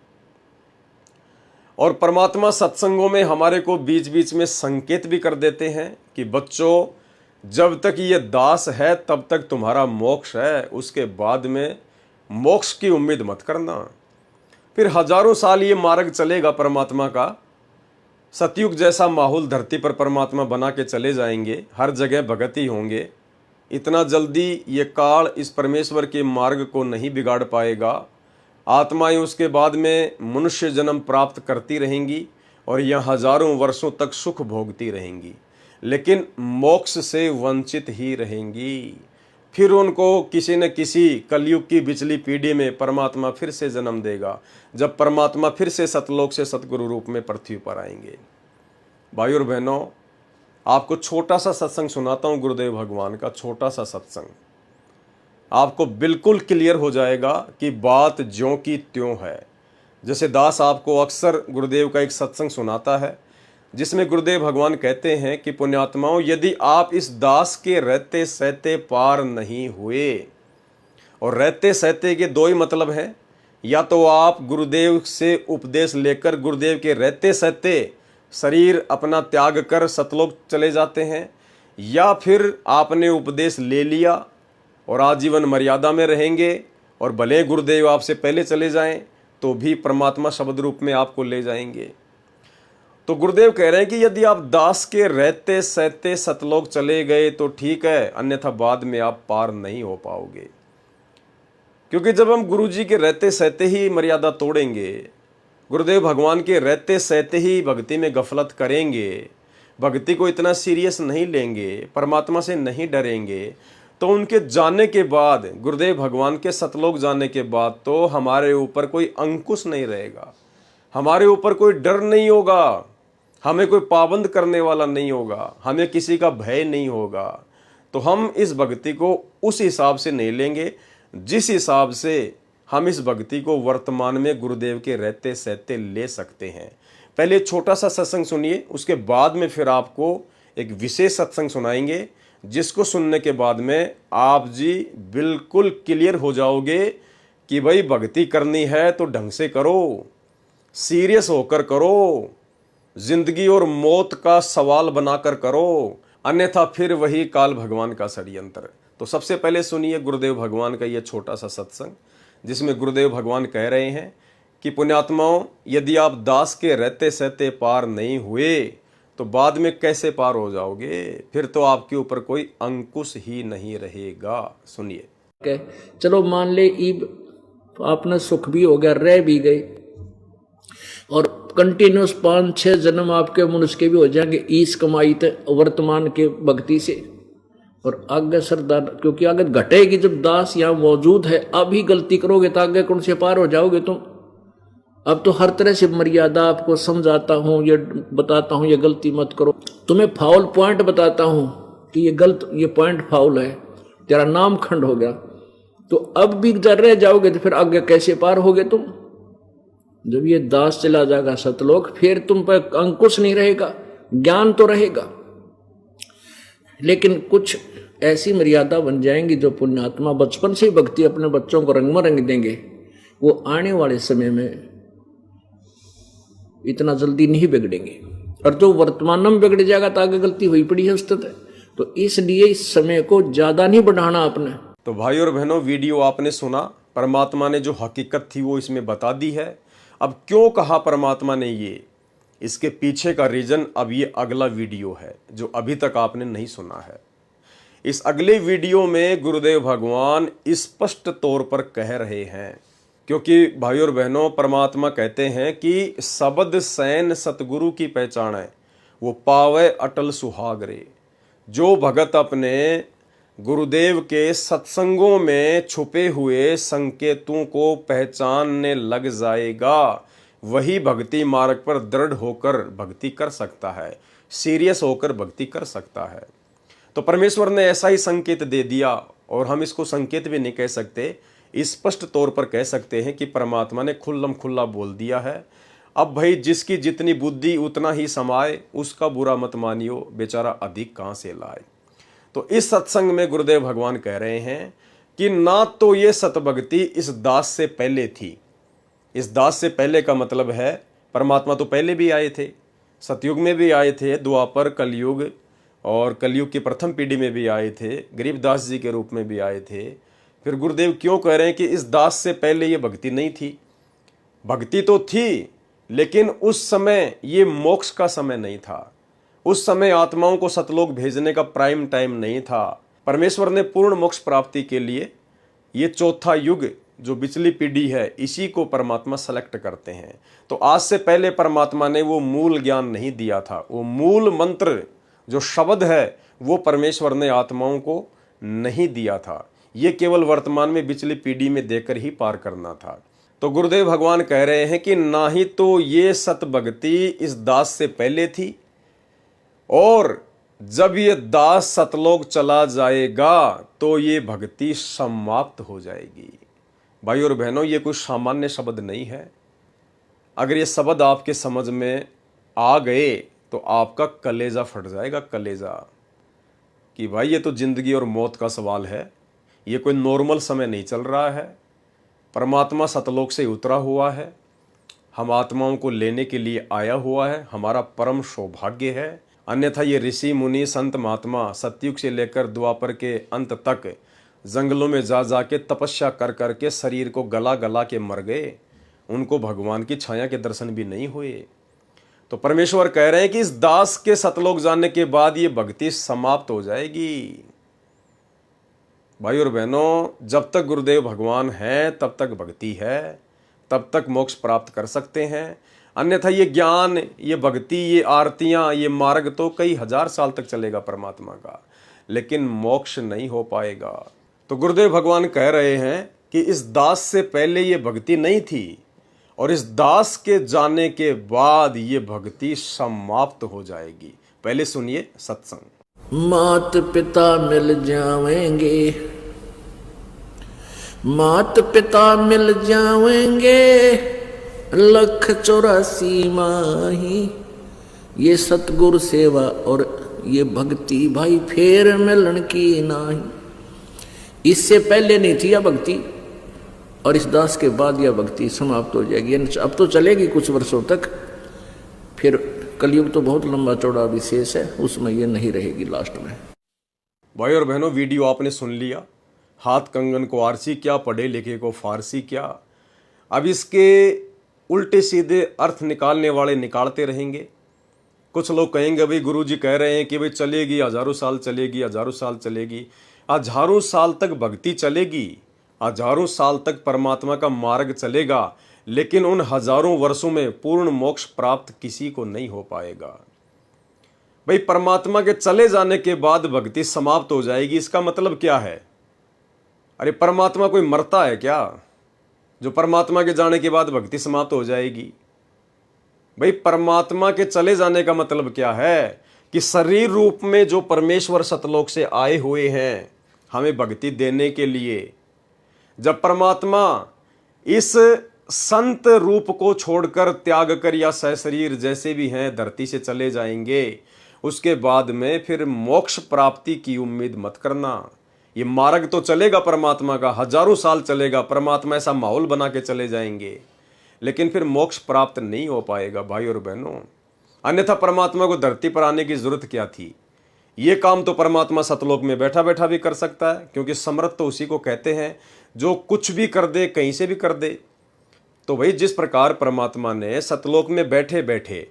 और परमात्मा सत्संगों में हमारे को बीच बीच में संकेत भी कर देते हैं कि बच्चों, जब तक ये दास है तब तक तुम्हारा मोक्ष है, उसके बाद में मोक्ष की उम्मीद मत करना। फिर हजारों साल ये मार्ग चलेगा परमात्मा का, सतयुग जैसा माहौल धरती पर परमात्मा बना के चले जाएंगे, हर जगह भगत ही होंगे। इतना जल्दी ये काल इस परमेश्वर के मार्ग को नहीं बिगाड़ पाएगा। आत्माएं उसके बाद में मनुष्य जन्म प्राप्त करती रहेंगी और यह हजारों वर्षों तक सुख भोगती रहेंगी, लेकिन मोक्ष से वंचित ही रहेंगी। फिर उनको किसी न किसी कलयुग की बिचली पीढ़ी में परमात्मा फिर से जन्म देगा, जब परमात्मा फिर से सतलोक से सतगुरु रूप में पृथ्वी पर आएंगे। भाई और बहनों, आपको छोटा सा सत्संग सुनाता हूँ, गुरुदेव भगवान का छोटा सा सत्संग, आपको बिल्कुल क्लियर हो जाएगा कि बात ज्यों की त्यों है। जैसे दास आपको अक्सर गुरुदेव का एक सत्संग सुनाता है जिसमें गुरुदेव भगवान कहते हैं कि पुण्यात्माओं, यदि आप इस दास के रहते सहते पार नहीं हुए, और रहते सहते के दो ही मतलब हैं, या तो आप गुरुदेव से उपदेश लेकर गुरुदेव के रहते सहते शरीर अपना त्याग कर सतलोक चले जाते हैं, या फिर आपने उपदेश ले लिया और आजीवन मर्यादा में रहेंगे और भले गुरुदेव आपसे पहले चले जाएं तो भी परमात्मा शब्द रूप में आपको ले जाएंगे। तो गुरुदेव कह रहे हैं कि यदि आप दास के रहते सहते सतलोक चले गए तो ठीक है, अन्यथा बाद में आप पार नहीं हो पाओगे। क्योंकि जब हम गुरु जी के रहते सहते ही मर्यादा तोड़ेंगे, गुरुदेव भगवान के रहते सहते ही भक्ति में गफलत करेंगे, भक्ति को इतना सीरियस नहीं लेंगे, परमात्मा से नहीं डरेंगे, तो उनके जाने के बाद, गुरुदेव भगवान के सतलोक जाने के बाद तो हमारे ऊपर कोई अंकुश नहीं रहेगा, हमारे ऊपर कोई डर नहीं होगा, हमें कोई पाबंद करने वाला नहीं होगा, हमें किसी का भय नहीं होगा। तो हम इस भक्ति को उस हिसाब से नहीं लेंगे जिस हिसाब से हम इस भक्ति को वर्तमान में गुरुदेव के रहते सहते ले सकते हैं। पहले छोटा सा सत्संग सुनिए, उसके बाद में फिर आपको एक विशेष सत्संग सुनाएंगे जिसको सुनने के बाद में आप जी बिल्कुल क्लियर हो जाओगे कि भाई भक्ति करनी है तो ढंग से करो, सीरियस होकर करो, जिंदगी और मौत का सवाल बनाकर करो, अन्यथा फिर वही काल भगवान का षड्यंत्र। तो सबसे पहले सुनिए गुरुदेव भगवान का ये छोटा सा सत्संग जिसमें गुरुदेव भगवान कह रहे हैं कि पुण्यात्माओं, यदि आप दास के रहते सहते पार नहीं हुए तो बाद में कैसे पार हो जाओगे, फिर तो आपके ऊपर कोई अंकुश ही नहीं रहेगा। सुनिए। चलो मान ले इब तो आपने सुख भी हो गया, रह भी गए, और कंटिन्यूस 5-6 जन्म आपके मनुष्य के भी हो जाएंगे ईस कमाई थे वर्तमान के भक्ति से। और आगे सरदार, क्योंकि आगे घटेगी जब दास यहाँ मौजूद है, अभी गलती करोगे तो आगे कौन से पार हो जाओगे तुम। अब तो हर तरह से मर्यादा आपको समझाता हूँ, ये बताता हूँ ये गलती मत करो, तुम्हें फाउल पॉइंट बताता हूँ कि ये गलत, ये पॉइंट फाउल है, तेरा नाम खंड हो गया। तो अब भी जर रह जाओगे तो फिर आगे कैसे पार होगे तुम। जब ये दास चला जाएगा सतलोक, फिर तुम पर अंकुश नहीं रहेगा, ज्ञान तो रहेगा, लेकिन कुछ ऐसी मर्यादा बन जाएंगी जो पुण्यात्मा बचपन से ही भक्ति अपने बच्चों को रंग में रंग देंगे, वो आने वाले समय में इतना जल्दी नहीं बिगड़ेंगे। और जो वर्तमान में बिगड़ जाएगा तो आगे गलती हुई पड़ी है उस है। तो इसलिए इस समय को ज्यादा नहीं बढ़ाना आपने। तो भाई और बहनों, वीडियो आपने सुना, परमात्मा ने जो हकीकत थी वो इसमें बता दी है। अब क्यों कहा परमात्मा ने ये, इसके पीछे का रीजन अब ये अगला वीडियो है जो अभी तक आपने नहीं सुना है। इस अगले वीडियो में गुरुदेव भगवान स्पष्ट तौर पर कह रहे हैं, क्योंकि भाई और बहनों, परमात्मा कहते हैं कि शब्द सैन सतगुरु की पहचान है, वो पावे अटल सुहागरे। जो भगत अपने गुरुदेव के सत्संगों में छुपे हुए संकेतों को पहचानने लग जाएगा, वही भक्ति मार्ग पर दृढ़ होकर भक्ति कर सकता है, सीरियस होकर भक्ति कर सकता है। तो परमेश्वर ने ऐसा ही संकेत दे दिया, और हम इसको संकेत भी नहीं कह सकते, स्पष्ट तौर पर कह सकते हैं कि परमात्मा ने खुल्लम खुल्ला बोल दिया है। अब भाई जिसकी जितनी बुद्धि उतना ही समाए, उसका बुरा मत मानियो, बेचारा अधिक कहाँ से लाए। तो इस सत्संग में गुरुदेव भगवान कह रहे हैं कि ना तो ये सतभक्ति इस दास से पहले थी। इस दास से पहले का मतलब है परमात्मा तो पहले भी आए थे, सतयुग में भी आए थे, द्वापर, कलयुग और कलयुग की प्रथम पीढ़ी में भी आए थे, गरीबदास जी के रूप में भी आए थे। फिर गुरुदेव क्यों कह रहे हैं कि इस दास से पहले ये भक्ति नहीं थी। भक्ति तो थी, लेकिन उस समय ये मोक्ष का समय नहीं था, उस समय आत्माओं को सतलोक भेजने का प्राइम टाइम नहीं था। परमेश्वर ने पूर्ण मोक्ष प्राप्ति के लिए ये चौथा युग जो पिछली पीढ़ी है, इसी को परमात्मा सेलेक्ट करते हैं। तो आज से पहले परमात्मा ने वो मूल ज्ञान नहीं दिया था, वो मूल मंत्र जो शब्द है वो परमेश्वर ने आत्माओं को नहीं दिया था। ये केवल वर्तमान में पिछली पीढ़ी में देकर ही पार करना था। तो गुरुदेव भगवान कह रहे हैं कि ना ही तो ये सतभक्ति इस दास से पहले थी, और जब ये दास सतलोक चला जाएगा तो ये भक्ति समाप्त हो जाएगी। भाई और बहनों, ये कोई सामान्य शब्द नहीं है। अगर ये शब्द आपके समझ में आ गए तो आपका कलेजा फट जाएगा, कलेजा, कि भाई ये तो जिंदगी और मौत का सवाल है, ये कोई नॉर्मल समय नहीं चल रहा है। परमात्मा सतलोक से उतरा हुआ है, हम आत्माओं को लेने के लिए आया हुआ है, हमारा परम सौभाग्य है। अन्यथा ये ऋषि मुनि संत महात्मा सतयुग से लेकर द्वापर के अंत तक जंगलों में जा जाके तपस्या कर करके शरीर को गला गला के मर गए, उनको भगवान की छाया के दर्शन भी नहीं हुए। तो परमेश्वर कह रहे हैं कि इस दास के सतलोक जाने के बाद ये भक्ति समाप्त हो जाएगी। भाई और बहनों, जब तक गुरुदेव भगवान हैं तब तक भक्ति है, तब तक मोक्ष प्राप्त कर सकते हैं। अन्यथा ये ज्ञान, ये भक्ति, ये आरतियां, ये मार्ग तो कई हजार साल तक चलेगा परमात्मा का, लेकिन मोक्ष नहीं हो पाएगा। तो गुरुदेव भगवान कह रहे हैं कि इस दास से पहले ये भक्ति नहीं थी, और इस दास के जाने के बाद ये भक्ति समाप्त हो जाएगी। पहले सुनिए सत्संग। मात पिता मिल जाएंगे, मात पिता मिल जाएंगे, 184 माही, ये सतगुरु सेवा और ये भक्ति भाई फेर मिलन की नाही। इससे पहले नहीं थी यह भक्ति, और इस दास के बाद यह भक्ति समाप्त हो जाएगी। अब तो चलेगी कुछ वर्षों तक, फिर कलयुग तो बहुत लंबा चौड़ा विशेष है, उसमें ये नहीं रहेगी लास्ट में। भाई और बहनों, वीडियो आपने सुन लिया। हाथ कंगन को आरसी क्या, पढ़े लिखे को फारसी क्या। अब इसके उल्टे सीधे अर्थ निकालने वाले निकालते रहेंगे। कुछ लोग कहेंगे भाई गुरुजी कह रहे हैं कि भाई चलेगी, हजारों साल चलेगी, हजारों साल चलेगी। हजारों साल तक भक्ति चलेगी, हजारों साल तक परमात्मा का मार्ग चलेगा, लेकिन उन हजारों वर्षों में पूर्ण मोक्ष प्राप्त किसी को नहीं हो पाएगा। भाई परमात्मा के चले जाने के बाद भक्ति समाप्त हो जाएगी, इसका मतलब क्या है? अरे परमात्मा कोई मरता है क्या जो परमात्मा के जाने के बाद भक्ति समाप्त हो जाएगी? भाई परमात्मा के चले जाने का मतलब क्या है कि शरीर रूप में जो परमेश्वर सतलोक से आए हुए हैं हमें भक्ति देने के लिए, जब परमात्मा इस संत रूप को छोड़कर त्याग कर या सशरीर जैसे भी हैं धरती से चले जाएंगे, उसके बाद में फिर मोक्ष प्राप्ति की उम्मीद मत करना। ये मार्ग तो चलेगा परमात्मा का, हजारों साल चलेगा, परमात्मा ऐसा माहौल बना के चले जाएंगे, लेकिन फिर मोक्ष प्राप्त नहीं हो पाएगा भाई और बहनों। अन्यथा परमात्मा को धरती पर आने की जरूरत क्या थी? ये काम तो परमात्मा सतलोक में बैठा बैठा भी कर सकता है, क्योंकि समर्थ तो उसी को कहते हैं जो कुछ भी कर दे, कहीं से भी कर दे। तो भाई जिस प्रकार परमात्मा ने सतलोक में बैठे बैठे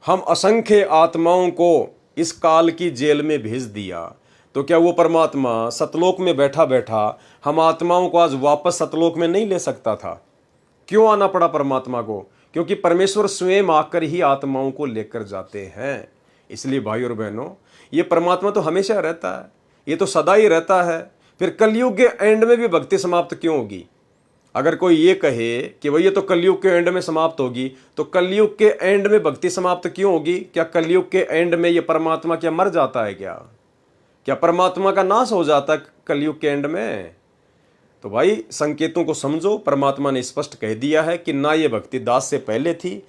हम असंख्य आत्माओं को इस काल की जेल में भेज दिया, तो क्या वो परमात्मा सतलोक में बैठा बैठा हम आत्माओं को आज वापस सतलोक में नहीं ले सकता था? क्यों आना पड़ा परमात्मा को? क्योंकि परमेश्वर स्वयं आकर ही आत्माओं को लेकर जाते हैं। इसलिए भाई और बहनों, ये परमात्मा तो हमेशा रहता है, ये तो सदा ही रहता है। फिर कलयुग के एंड में भी भक्ति समाप्त क्यों होगी? अगर कोई ये कहे कि भाई ये तो कलयुग के एंड में समाप्त होगी, तो कलयुग के एंड में भक्ति समाप्त क्यों होगी? क्या कलयुग के एंड में ये परमात्मा क्या मर जाता है क्या? क्या परमात्मा का नाश हो जाता है कलयुग के एंड में? तो भाई संकेतों को समझो। परमात्मा ने स्पष्ट कह दिया है कि ना ये भक्ति दास से पहले थी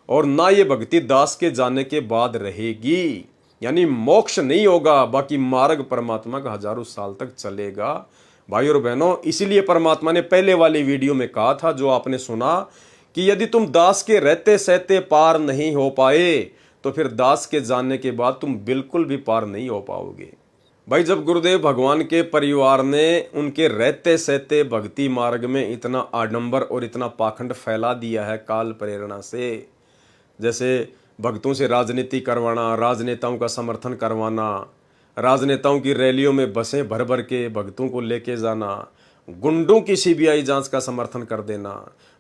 और ना ये भक्ति दास के जाने के बाद रहेगी। यानी मोक्ष नहीं होगा, बाकी मार्ग परमात्मा का हजारों साल तक चलेगा भाई और बहनों। इसीलिए परमात्मा ने पहले वाली वीडियो में कहा था, जो आपने सुना, कि यदि तुम दास के रहते सहते पार नहीं हो पाए तो फिर दास के जाने के बाद तुम बिल्कुल भी पार नहीं हो पाओगे। भाई जब गुरुदेव भगवान के परिवार ने उनके रहते सहते भक्ति मार्ग में इतना आडंबर और इतना पाखंड फैला दिया है काल प्रेरणा से, जैसे भक्तों से राजनीति करवाना, राजनेताओं का समर्थन करवाना, राजनेताओं की रैलियों में बसें भर भर के भक्तों को लेके जाना, गुंडों की सीबीआई जांच का समर्थन कर देना,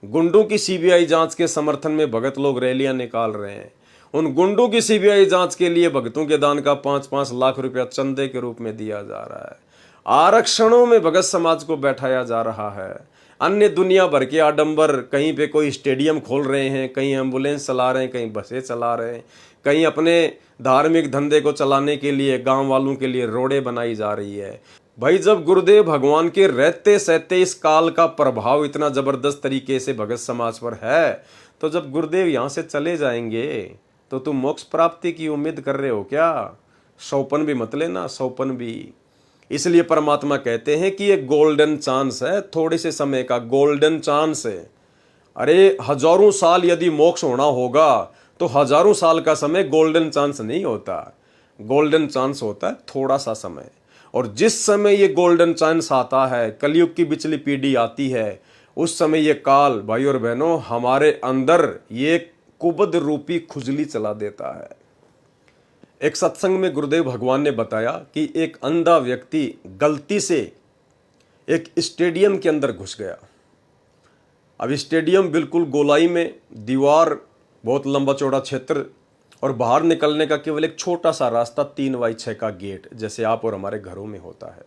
गुंडों की सीबीआई जांच के समर्थन में भगत लोग रैलियां निकाल रहे हैं, उन गुंडों की सीबीआई जांच के लिए भक्तों के दान का 5-5 लाख रुपया चंदे के रूप में दिया जा रहा है, आरक्षणों में भगत समाज को बैठाया जा रहा है, अन्य दुनिया भर के आडंबर, कहीं पे कोई स्टेडियम खोल रहे हैं, कहीं एम्बुलेंस चला रहे हैं, कहीं बसें चला रहे हैं, कहीं अपने धार्मिक धंधे को चलाने के लिए गांव वालों के लिए रोडें बनाई जा रही है। भाई जब गुरुदेव भगवान के रहते सहते इस काल का प्रभाव इतना जबरदस्त तरीके से भगत समाज पर है, तो जब गुरुदेव यहाँ से चले जाएंगे तो तुम मोक्ष प्राप्ति की उम्मीद कर रहे हो क्या? सौपन भी मत लेना, सौपन भी। इसलिए परमात्मा कहते हैं कि ये गोल्डन चांस है, थोड़े से समय का गोल्डन चांस है। अरे हजारों साल यदि मोक्ष होना होगा तो हजारों साल का समय गोल्डन चांस नहीं होता। गोल्डन चांस होता है थोड़ा सा समय, और जिस समय ये गोल्डन चांस आता है, कलयुग की बिचली पीढ़ी आती है, उस समय ये काल भाई और बहनों हमारे अंदर ये कुबद रूपी खुजली चला देता है। एक सत्संग में गुरुदेव भगवान ने बताया कि एक अंधा व्यक्ति गलती से एक स्टेडियम के अंदर घुस गया। अब स्टेडियम बिल्कुल गोलाई में, दीवार, बहुत लंबा चौड़ा क्षेत्र, और बाहर निकलने का केवल एक छोटा सा रास्ता, 3x6 का गेट, जैसे आप और हमारे घरों में होता है।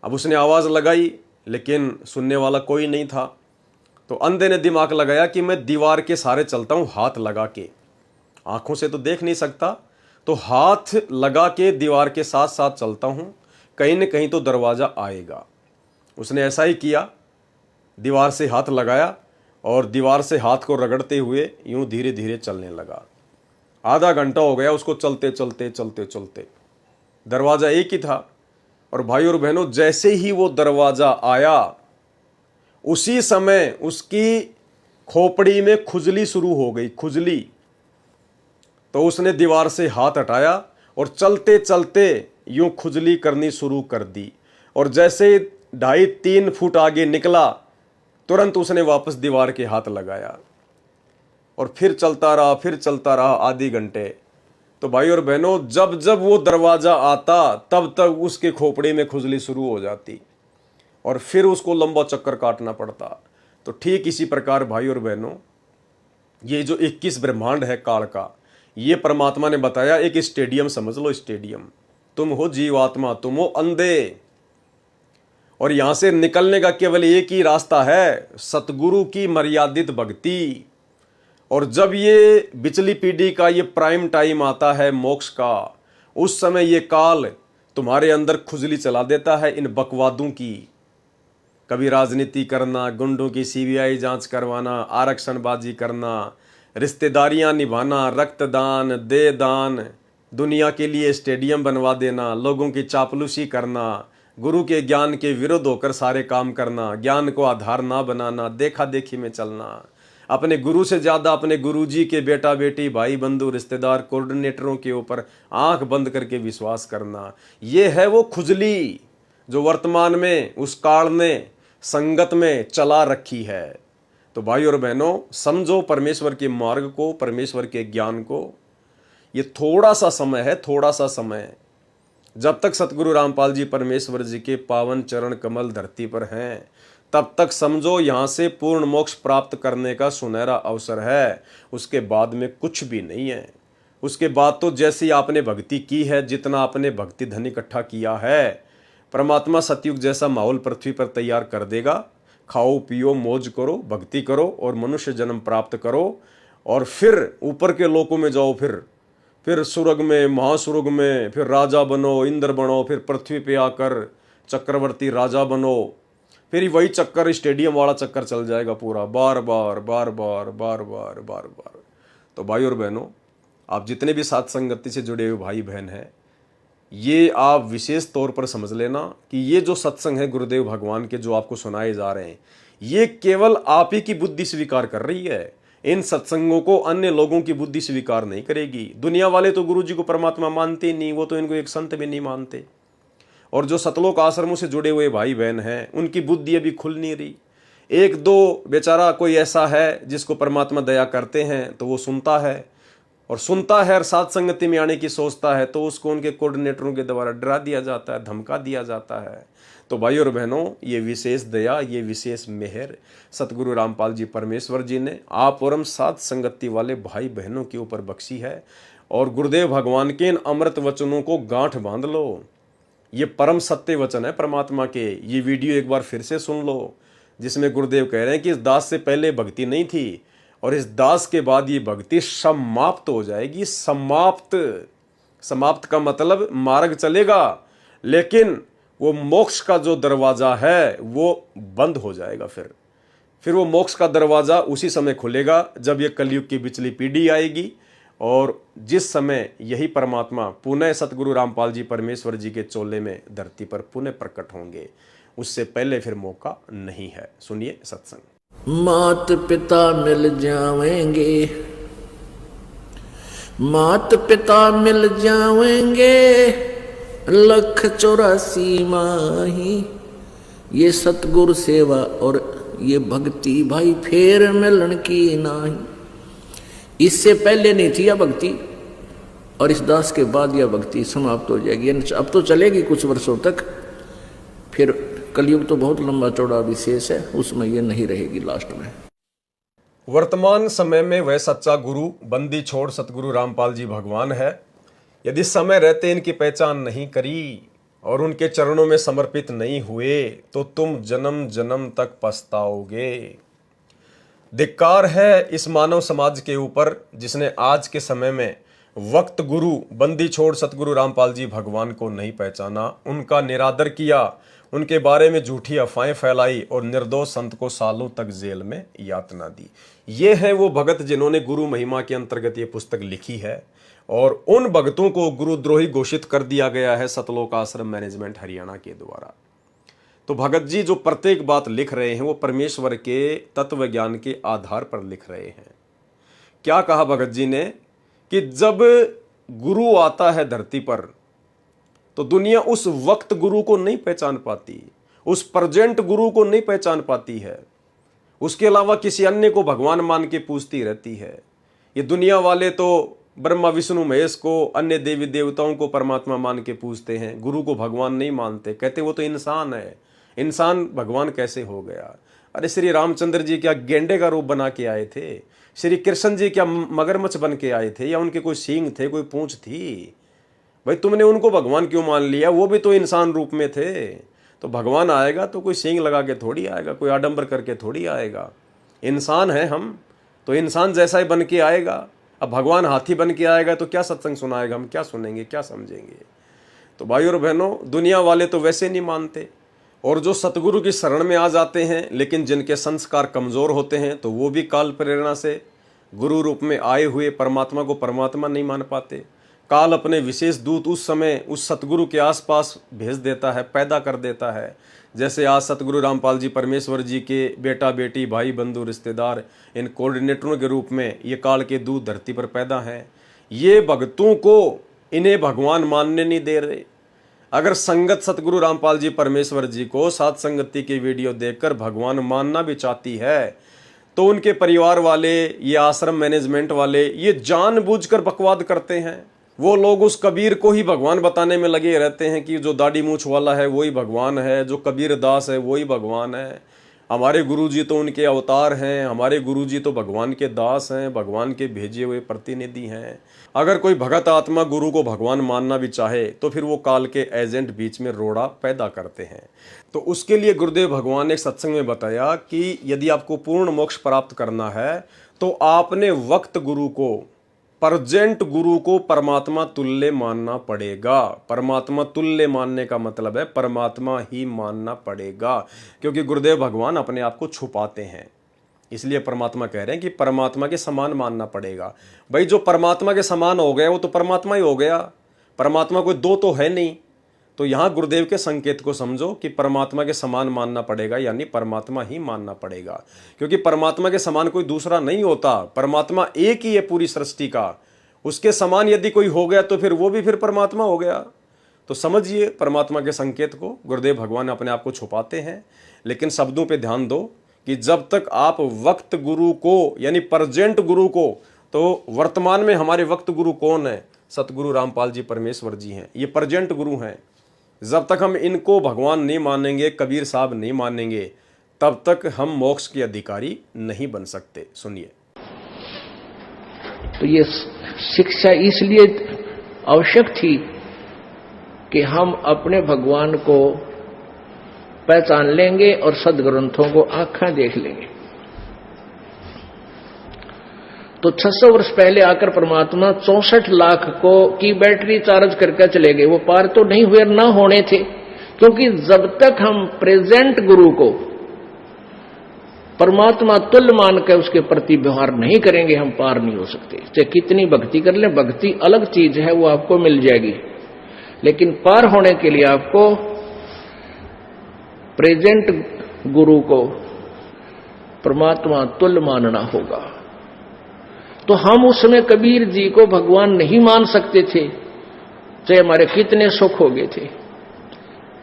अब उसने आवाज़ लगाई, लेकिन सुनने वाला कोई नहीं था। तो अंधे ने दिमाग लगाया कि मैं दीवार के सहारे चलता हूँ, हाथ लगा के, आंखों से तो देख नहीं सकता, तो हाथ लगा के दीवार के साथ साथ चलता हूँ, कहीं न कहीं तो दरवाज़ा आएगा। उसने ऐसा ही किया, दीवार से हाथ लगाया और दीवार से हाथ को रगड़ते हुए यूं धीरे धीरे चलने लगा। आधा घंटा हो गया उसको चलते चलते चलते चलते। दरवाज़ा एक ही था, और भाई और बहनों जैसे ही वो दरवाज़ा आया, उसी समय उसकी खोपड़ी में खुजली शुरू हो गई, खुजली। तो उसने दीवार से हाथ हटाया और चलते चलते यूं खुजली करनी शुरू कर दी, और जैसे 2.5-3 फुट आगे निकला, तुरंत उसने वापस दीवार के हाथ लगाया और फिर चलता रहा आधे घंटे। तो भाई और बहनों जब जब वो दरवाज़ा आता तब तक उसके खोपड़ी में खुजली शुरू हो जाती। और फिर उसको लंबा चक्कर काटना पड़ता। तो ठीक इसी प्रकार भाई और बहनों, ये जो 21 ब्रह्मांड है काल का, ये परमात्मा ने बताया एक स्टेडियम समझ लो, स्टेडियम। तुम हो जीवात्मा, तुम हो अंधे, और यहां से निकलने का केवल एक ही रास्ता है, सतगुरु की मर्यादित भक्ति। और जब ये बिचली पीढ़ी का ये प्राइम टाइम आता है मोक्ष का, उस समय ये काल तुम्हारे अंदर खुजली चला देता है इन बकवादों की। कभी राजनीति करना, गुंडों की सीबीआई जांच करवाना, आरक्षणबाजी करना, रिश्तेदारियां निभाना, रक्तदान, दे दान, दुनिया के लिए स्टेडियम बनवा देना, लोगों की चापलूसी करना, गुरु के ज्ञान के विरुद्ध होकर सारे काम करना, ज्ञान को आधार ना बनाना, देखा देखी में चलना, अपने गुरु से ज्यादा अपने गुरुजी के बेटा बेटी भाई बंधु रिश्तेदार कोऑर्डिनेटरों के ऊपर आंख बंद करके विश्वास करना, ये है वो खुजली जो वर्तमान में उस काल ने संगत में चला रखी है। तो भाई और बहनों, समझो परमेश्वर के मार्ग को, परमेश्वर के ज्ञान को। ये थोड़ा सा समय है, थोड़ा सा समय। जब तक सतगुरु रामपाल जी परमेश्वर जी के पावन चरण कमल धरती पर हैं, तब तक समझो यहां से पूर्ण मोक्ष प्राप्त करने का सुनहरा अवसर है। उसके बाद में कुछ भी नहीं है। उसके बाद तो जैसी आपने भक्ति की है, जितना आपने भक्ति धन इकट्ठा किया है, परमात्मा सतयुग जैसा माहौल पृथ्वी पर तैयार कर देगा। खाओ पियो मौज करो, भक्ति करो और मनुष्य जन्म प्राप्त करो, और फिर ऊपर के लोकों में जाओ, फिर सुरग में, महासुरग में, फिर राजा बनो, इंद्र बनो, फिर पृथ्वी पे आकर चक्रवर्ती राजा बनो। फिर वही चक्कर, स्टेडियम वाला चक्कर चल जाएगा पूरा, बार बार बार बार बार बार बार बार। तो भाई और बहनों, आप जितने भी साथ संगति से जुड़े हुए भाई बहन हैं, ये आप विशेष तौर पर समझ लेना कि ये जो सत्संग है गुरुदेव भगवान के जो आपको सुनाए जा रहे हैं, ये केवल आप ही की बुद्धि स्वीकार कर रही है। इन सत्संगों को अन्य लोगों की बुद्धि स्वीकार नहीं करेगी। दुनिया वाले तो गुरु जी को परमात्मा मानते नहीं, वो तो इनको एक संत भी नहीं मानते। और जो सतलोक आश्रमों से जुड़े हुए भाई बहन हैं, उनकी बुद्धि अभी खुल नहीं रही। एक दो बेचारा कोई ऐसा है जिसको परमात्मा दया करते हैं तो वो सुनता है, और साथ संगति में आने की सोचता है, तो उसको उनके कोऑर्डिनेटरों के द्वारा डरा दिया जाता है, धमका दिया जाता है। तो भाई और बहनों, ये विशेष दया, ये विशेष मेहर सतगुरु रामपाल जी परमेश्वर जी ने आप और हम साथ संगति वाले भाई बहनों के ऊपर बख्शी है। और गुरुदेव भगवान के इन अमृत वचनों को गांठ बांध लो। ये परम सत्य वचन है परमात्मा के। ये वीडियो एक बार फिर से सुन लो, जिसमें गुरुदेव कह रहे हैं कि इस दास से पहले भक्ति नहीं थी, और इस दास के बाद ये भक्ति समाप्त हो जाएगी। समाप्त का मतलब मार्ग चलेगा, लेकिन वो मोक्ष का जो दरवाजा है वो बंद हो जाएगा। फिर वो मोक्ष का दरवाजा उसी समय खुलेगा जब ये कलयुग की बिचली पीढ़ी आएगी, और जिस समय यही परमात्मा पुनः सतगुरु रामपाल जी परमेश्वर जी के चोले में धरती पर पुनः प्रकट होंगे। उससे पहले फिर मौका नहीं है। सुनिए सत्संग। मात पिता मिल जाएंगे, मात पिता मिल जाएंगे, 184 माही। ये सतगुरु सेवा और ये भक्ति भाई फेर मिलन की नाही। इससे पहले नहीं थी यह भक्ति, और इस दास के बाद यह भक्ति समाप्त हो जाएगी। अब तो चलेगी कुछ वर्षों तक, फिर कलयुग तो बहुत लंबा चौड़ा विशेष है, उसमें ये नहीं रहेगी लास्ट में। वर्तमान समय में वह सच्चा गुरु बंदी छोड़ सतगुरु रामपाल जी भगवान है। यदि समय रहते इनकी पहचान नहीं करी और उनके चरणों में समर्पित नहीं हुए, तो तुम जन्म जन्म तक पछताओगे। धिक्कार है इस मानव समाज के ऊपर जिसने आज के समय में वक्त गुरु बंदी छोड़ सतगुरु रामपाल जी भगवान को नहीं पहचाना, उनका निरादर किया, उनके बारे में झूठी अफवाहें फैलाई और निर्दोष संत को सालों तक जेल में यातना दी। ये है वो भगत जिन्होंने गुरु महिमा के अंतर्गत ये पुस्तक लिखी है, और उन भगतों को गुरुद्रोही घोषित कर दिया गया है सतलोक आश्रम मैनेजमेंट हरियाणा के द्वारा। तो भगत जी जो प्रत्येक बात लिख रहे हैं वो परमेश्वर के तत्व ज्ञान के आधार पर लिख रहे हैं। क्या कहा भगत जी ने कि जब गुरु आता है धरती पर तो दुनिया उस वक्त गुरु को नहीं पहचान पाती, उस प्रेजेंट गुरु को नहीं पहचान पाती है, उसके अलावा किसी अन्य को भगवान मान के पूजती रहती है। ये दुनिया वाले तो ब्रह्मा विष्णु महेश को, अन्य देवी देवताओं को परमात्मा मान के पूजते हैं, गुरु को भगवान नहीं मानते, कहते वो तो इंसान है, इंसान भगवान कैसे हो गया? अरे श्री रामचंद्र जी क्या गेंडे का रूप बना के आए थे? श्री कृष्ण जी क्या मगरमच्छ बन के आए थे? या उनके कोई सींग थे, कोई पूंछ थी? भाई तुमने उनको भगवान क्यों मान लिया? वो भी तो इंसान रूप में थे। तो भगवान आएगा तो कोई सींग लगा के थोड़ी आएगा, कोई आडंबर करके थोड़ी आएगा। इंसान है हम, तो इंसान जैसा ही बन के आएगा। अब भगवान हाथी बन के आएगा तो क्या सत्संग सुनाएगा? हम क्या सुनेंगे, क्या समझेंगे? तो भाई और बहनों, दुनिया वाले तो वैसे नहीं मानते, और जो सतगुरु की शरण में आ जाते हैं लेकिन जिनके संस्कार कमज़ोर होते हैं तो वो भी काल प्रेरणा से गुरु रूप में आए हुए परमात्मा को परमात्मा नहीं मान पाते। काल अपने विशेष दूत उस समय उस सतगुरु के आसपास भेज देता है, पैदा कर देता है। जैसे आज सतगुरु रामपाल जी परमेश्वर जी के बेटा बेटी, भाई बंधु रिश्तेदार, इन कोऑर्डिनेटरों के रूप में ये काल के दूत धरती पर पैदा हैं। ये भक्तों को इन्हें भगवान मानने नहीं दे रहे। अगर संगत सतगुरु रामपाल जी परमेश्वर जी को सात संगति की वीडियो देखकर भगवान मानना भी चाहती है तो उनके परिवार वाले, ये आश्रम मैनेजमेंट वाले, ये जानबूझकर बकवाद करते हैं। वो लोग उस कबीर को ही भगवान बताने में लगे रहते हैं कि जो दाढ़ी मूछ वाला है वही भगवान है, जो कबीर दास है वही भगवान है। हमारे गुरुजी तो उनके अवतार हैं, हमारे गुरुजी तो भगवान के दास हैं, भगवान के भेजे हुए प्रतिनिधि हैं। अगर कोई भगत आत्मा गुरु को भगवान मानना भी चाहे तो फिर वो काल के एजेंट बीच में रोड़ा पैदा करते हैं। तो उसके लिए गुरुदेव भगवान ने एक सत्संग में बताया कि यदि आपको पूर्ण मोक्ष प्राप्त करना है तो आपने वक्त गुरु को, प्रजेंट गुरु को परमात्मा तुल्य मानना पड़ेगा। परमात्मा तुल्य मानने का मतलब है परमात्मा ही मानना पड़ेगा, क्योंकि गुरुदेव भगवान अपने आप को छुपाते हैं। इसलिए परमात्मा कह रहे हैं कि परमात्मा के समान मानना पड़ेगा। भाई जो परमात्मा के समान हो गया वो तो परमात्मा ही हो गया, परमात्मा कोई दो तो है नहीं। तो यहाँ गुरुदेव के संकेत को समझो कि परमात्मा के समान मानना पड़ेगा, यानी परमात्मा ही मानना पड़ेगा, क्योंकि परमात्मा के समान कोई दूसरा नहीं होता। परमात्मा एक ही है पूरी सृष्टि का, उसके समान यदि कोई हो गया तो फिर वो भी फिर परमात्मा हो गया। तो समझिए परमात्मा के संकेत को गुरुदेव भगवान अपने आप को छुपाते हैं। लेकिन शब्दों पे ध्यान दो कि जब तक आप वक्त गुरु को, यानी प्रजेंट गुरु को, तो वर्तमान में हमारे वक्त गुरु कौन है? सतगुरु रामपाल जी परमेश्वर जी हैं, ये प्रजेंट गुरु हैं। जब तक हम इनको भगवान नहीं मानेंगे, कबीर साहब नहीं मानेंगे, तब तक हम मोक्ष के अधिकारी नहीं बन सकते। सुनिए। तो ये शिक्षा इसलिए आवश्यक थी कि हम अपने भगवान को पहचान लेंगे और सदग्रंथों को आंखें देख लेंगे। तो 600 वर्ष पहले आकर परमात्मा 64 लाख को की बैटरी चार्ज करके चले गए। वो पार तो नहीं हुए, ना होने थे, क्योंकि जब तक हम प्रेजेंट गुरु को परमात्मा तुल्य मान कर उसके प्रति व्यवहार नहीं करेंगे, हम पार नहीं हो सकते। चाहे कितनी भक्ति कर लें, भक्ति अलग चीज है, वो आपको मिल जाएगी, लेकिन पार होने के लिए आपको प्रेजेंट गुरु को परमात्मा तुल्य मानना होगा। तो हम उस समय कबीर जी को भगवान नहीं मान सकते थे, चाहे हमारे कितने सुख हो गए थे,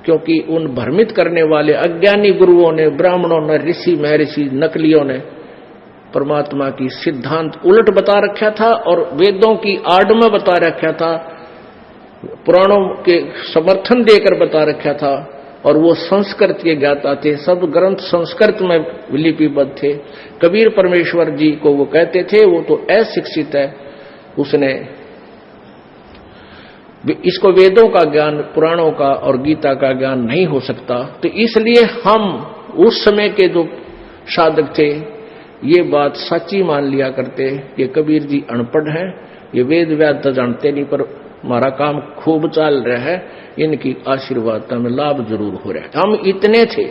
क्योंकि उन भ्रमित करने वाले अज्ञानी गुरुओं ने, ब्राह्मणों ने, ऋषि महर्षि नकलियों ने परमात्मा की सिद्धांत उलट बता रखा था और वेदों की आड़ में बता रखा था, पुराणों के समर्थन देकर बता रखा था। और वो संस्कृत के ज्ञाता थे, सब ग्रंथ संस्कृत में लिपिबद्ध थे। कबीर परमेश्वर जी को वो कहते थे वो तो अशिक्षित है, उसने इसको वेदों का ज्ञान, पुराणों का और गीता का ज्ञान नहीं हो सकता। तो इसलिए हम उस समय के जो साधक थे ये बात सच्ची मान लिया करते कि कबीर जी अनपढ़ हैं, ये वेद व्याद तो जानते नहीं, पर हमारा काम खूब चल रहा है, इनकी आशीर्वाद हमें लाभ जरूर हो रहा है। हम इतने थे,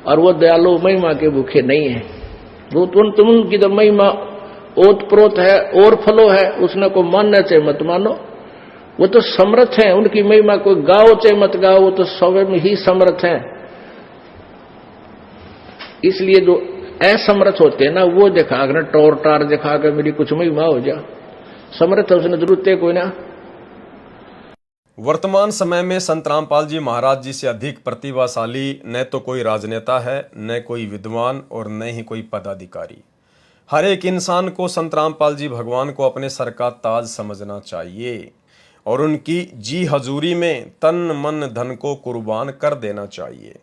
और वो दयालु महिमा के भूखे नहीं है। वो तुम उनकी तो महिमा ओत प्रोत है और फलो है, उसने को मानना चाहे मत मानो, वो तो समर्थ है। उनकी महिमा कोई गाओ चाहे मत गाओ, वो तो स्वयं ही समर्थ है। इसलिए जो असमर्थ होते हैं ना, वो दिखा कर टोर टार दिखा कर मेरी कुछ महिमा हो जा, समर्थ है उसने जरूरत है कोई ना। वर्तमान समय में संत रामपाल जी महाराज जी से अधिक प्रतिभाशाली न तो कोई राजनेता है, न कोई विद्वान, और न ही कोई पदाधिकारी। हर एक इंसान को संत रामपाल जी भगवान को अपने सर का ताज समझना चाहिए और उनकी जी हजूरी में तन मन धन को कुर्बान कर देना चाहिए।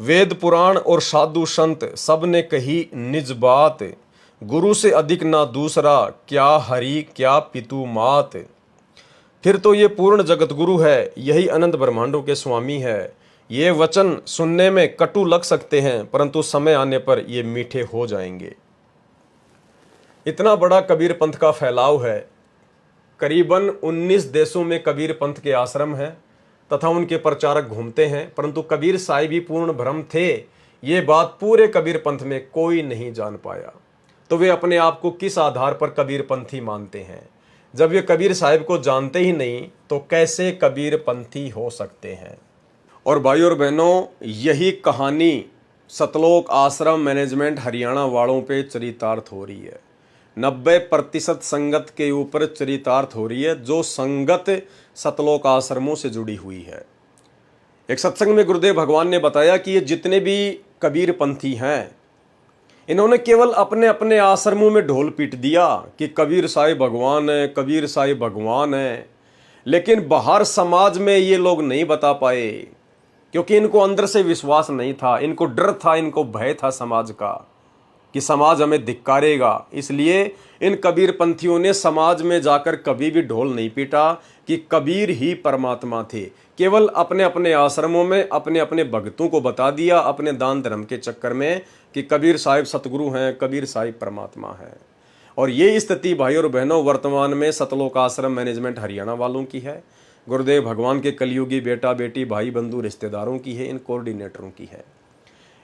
वेद पुराण और साधु संत सब ने कही निज बात, गुरु से अधिक ना दूसरा, क्या हरि क्या पितु मात। फिर तो ये पूर्ण जगत गुरु है, यही अनंत ब्रह्मांडों के स्वामी है। ये वचन सुनने में कटु लग सकते हैं, परंतु समय आने पर ये मीठे हो जाएंगे। इतना बड़ा कबीर पंथ का फैलाव है। करीबन 19 देशों में कबीर पंथ के आश्रम हैं तथा उनके प्रचारक घूमते हैं, परंतु कबीर साहिब ही पूर्ण भ्रम थे, ये बात पूरे कबीर पंथ में कोई नहीं जान पाया। तो वे अपने आप को किस आधार पर कबीर पंथी मानते हैं? जब ये कबीर साहिब को जानते ही नहीं तो कैसे कबीर पंथी हो सकते हैं? और भाई और बहनों, यही कहानी सतलोक आश्रम मैनेजमेंट हरियाणा वालों पे चरितार्थ हो रही है। 90% संगत के ऊपर चरितार्थ हो रही है, जो संगत सतलोक आश्रमों से जुड़ी हुई है। एक सत्संग में गुरुदेव भगवान ने बताया कि ये जितने भी कबीर पंथी हैं, इन्होंने केवल अपने अपने आश्रमों में ढोल पीट दिया कि कबीर साहिब भगवान है, कबीर साहिब भगवान है, लेकिन बाहर समाज में ये लोग नहीं बता पाए, क्योंकि इनको अंदर से विश्वास नहीं था, इनको डर था, इनको भय था समाज का कि समाज हमें धिक्कारेगा। इसलिए इन कबीर पंथियों ने समाज में जाकर कभी भी ढोल नहीं पीटा कि कबीर ही परमात्मा थे। केवल अपने अपने आश्रमों में अपने अपने भक्तों को बता दिया, अपने दान धर्म के चक्कर में, कि कबीर साहिब सतगुरु हैं, कबीर साहिब परमात्मा है। और ये स्थिति भाई और बहनों वर्तमान में सतलोक आश्रम मैनेजमेंट हरियाणा वालों की है, गुरुदेव भगवान के कलयुगी बेटा बेटी भाई बंधु रिश्तेदारों की है, इन कोऑर्डिनेटरों की है।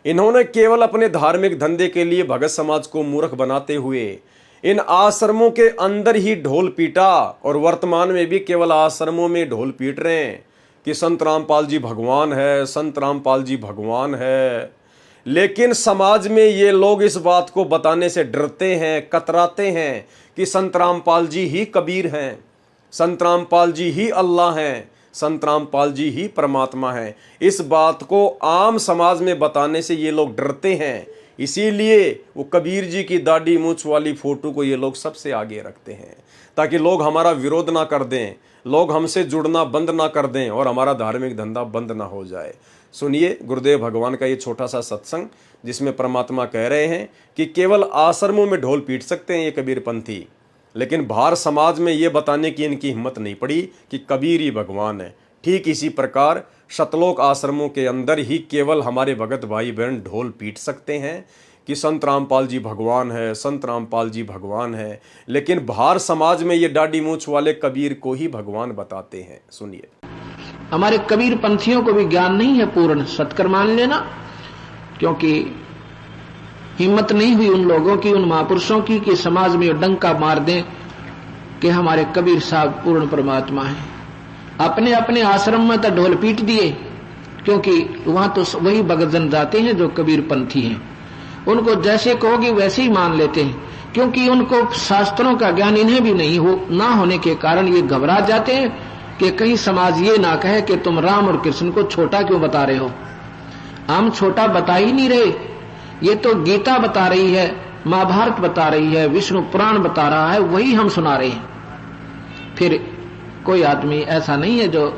इन्होंने केवल अपने धार्मिक धंधे के लिए भगत समाज को मूर्ख बनाते हुए इन आश्रमों के अंदर ही ढोल पीटा, और वर्तमान में भी केवल आश्रमों में ढोल पीट रहे हैं कि संत रामपाल जी भगवान है, संत रामपाल जी भगवान है। लेकिन समाज में ये लोग इस बात को बताने से डरते हैं, कतराते हैं कि संत रामपाल जी ही कबीर हैं, संत रामपाल जी ही अल्लाह हैं, संत रामपाल जी ही परमात्मा है। इस बात को आम समाज में बताने से ये लोग डरते हैं, इसीलिए वो कबीर जी की दाढ़ी मूंछ वाली फोटो को ये लोग सबसे आगे रखते हैं, ताकि लोग हमारा विरोध ना कर दें, लोग हमसे जुड़ना बंद ना कर दें और हमारा धार्मिक धंधा बंद ना हो जाए। सुनिए गुरुदेव भगवान का ये छोटा सा सत्संग, जिसमें परमात्मा कह रहे हैं कि केवल आश्रमों में ढोल पीट सकते हैं ये कबीर पंथी, लेकिन बाहर समाज में ये बताने की इनकी हिम्मत नहीं पड़ी कि कबीर ही भगवान है। ठीक इसी प्रकार सतलोक आश्रमों के अंदर ही केवल हमारे भगत भाई बहन ढोल पीट सकते हैं कि संत रामपाल जी भगवान है, संत रामपाल जी भगवान है, लेकिन बाहर समाज में ये दाढ़ी मूंछ वाले कबीर को ही भगवान बताते हैं। सुनिए, हमारे कबीर पंथियों को भी ज्ञान नहीं है पूर्ण, सत्कर मान लेना, क्योंकि हिम्मत नहीं हुई उन लोगों की, उन महापुरुषों की, कि समाज में डंका मार दें कि हमारे कबीर साहब पूर्ण परमात्मा है। अपने अपने आश्रम में तो ढोल पीट दिए, क्योंकि वहां तो वही भगतजन जाते हैं जो कबीर पंथी हैं। उनको जैसे कहोगे वैसे ही मान लेते हैं, क्योंकि उनको शास्त्रों का ज्ञान इन्हें भी नहीं ना होने के कारण ये घबरा जाते हैं कि कहीं समाज ये ना कहे कि तुम राम और कृष्ण को छोटा क्यों बता रहे हो। हम छोटा बता ही नहीं रहे, ये तो गीता बता रही है, महाभारत बता रही है, विष्णु पुराण बता रहा है, वही हम सुना रहे हैं। फिर कोई आदमी ऐसा नहीं है जो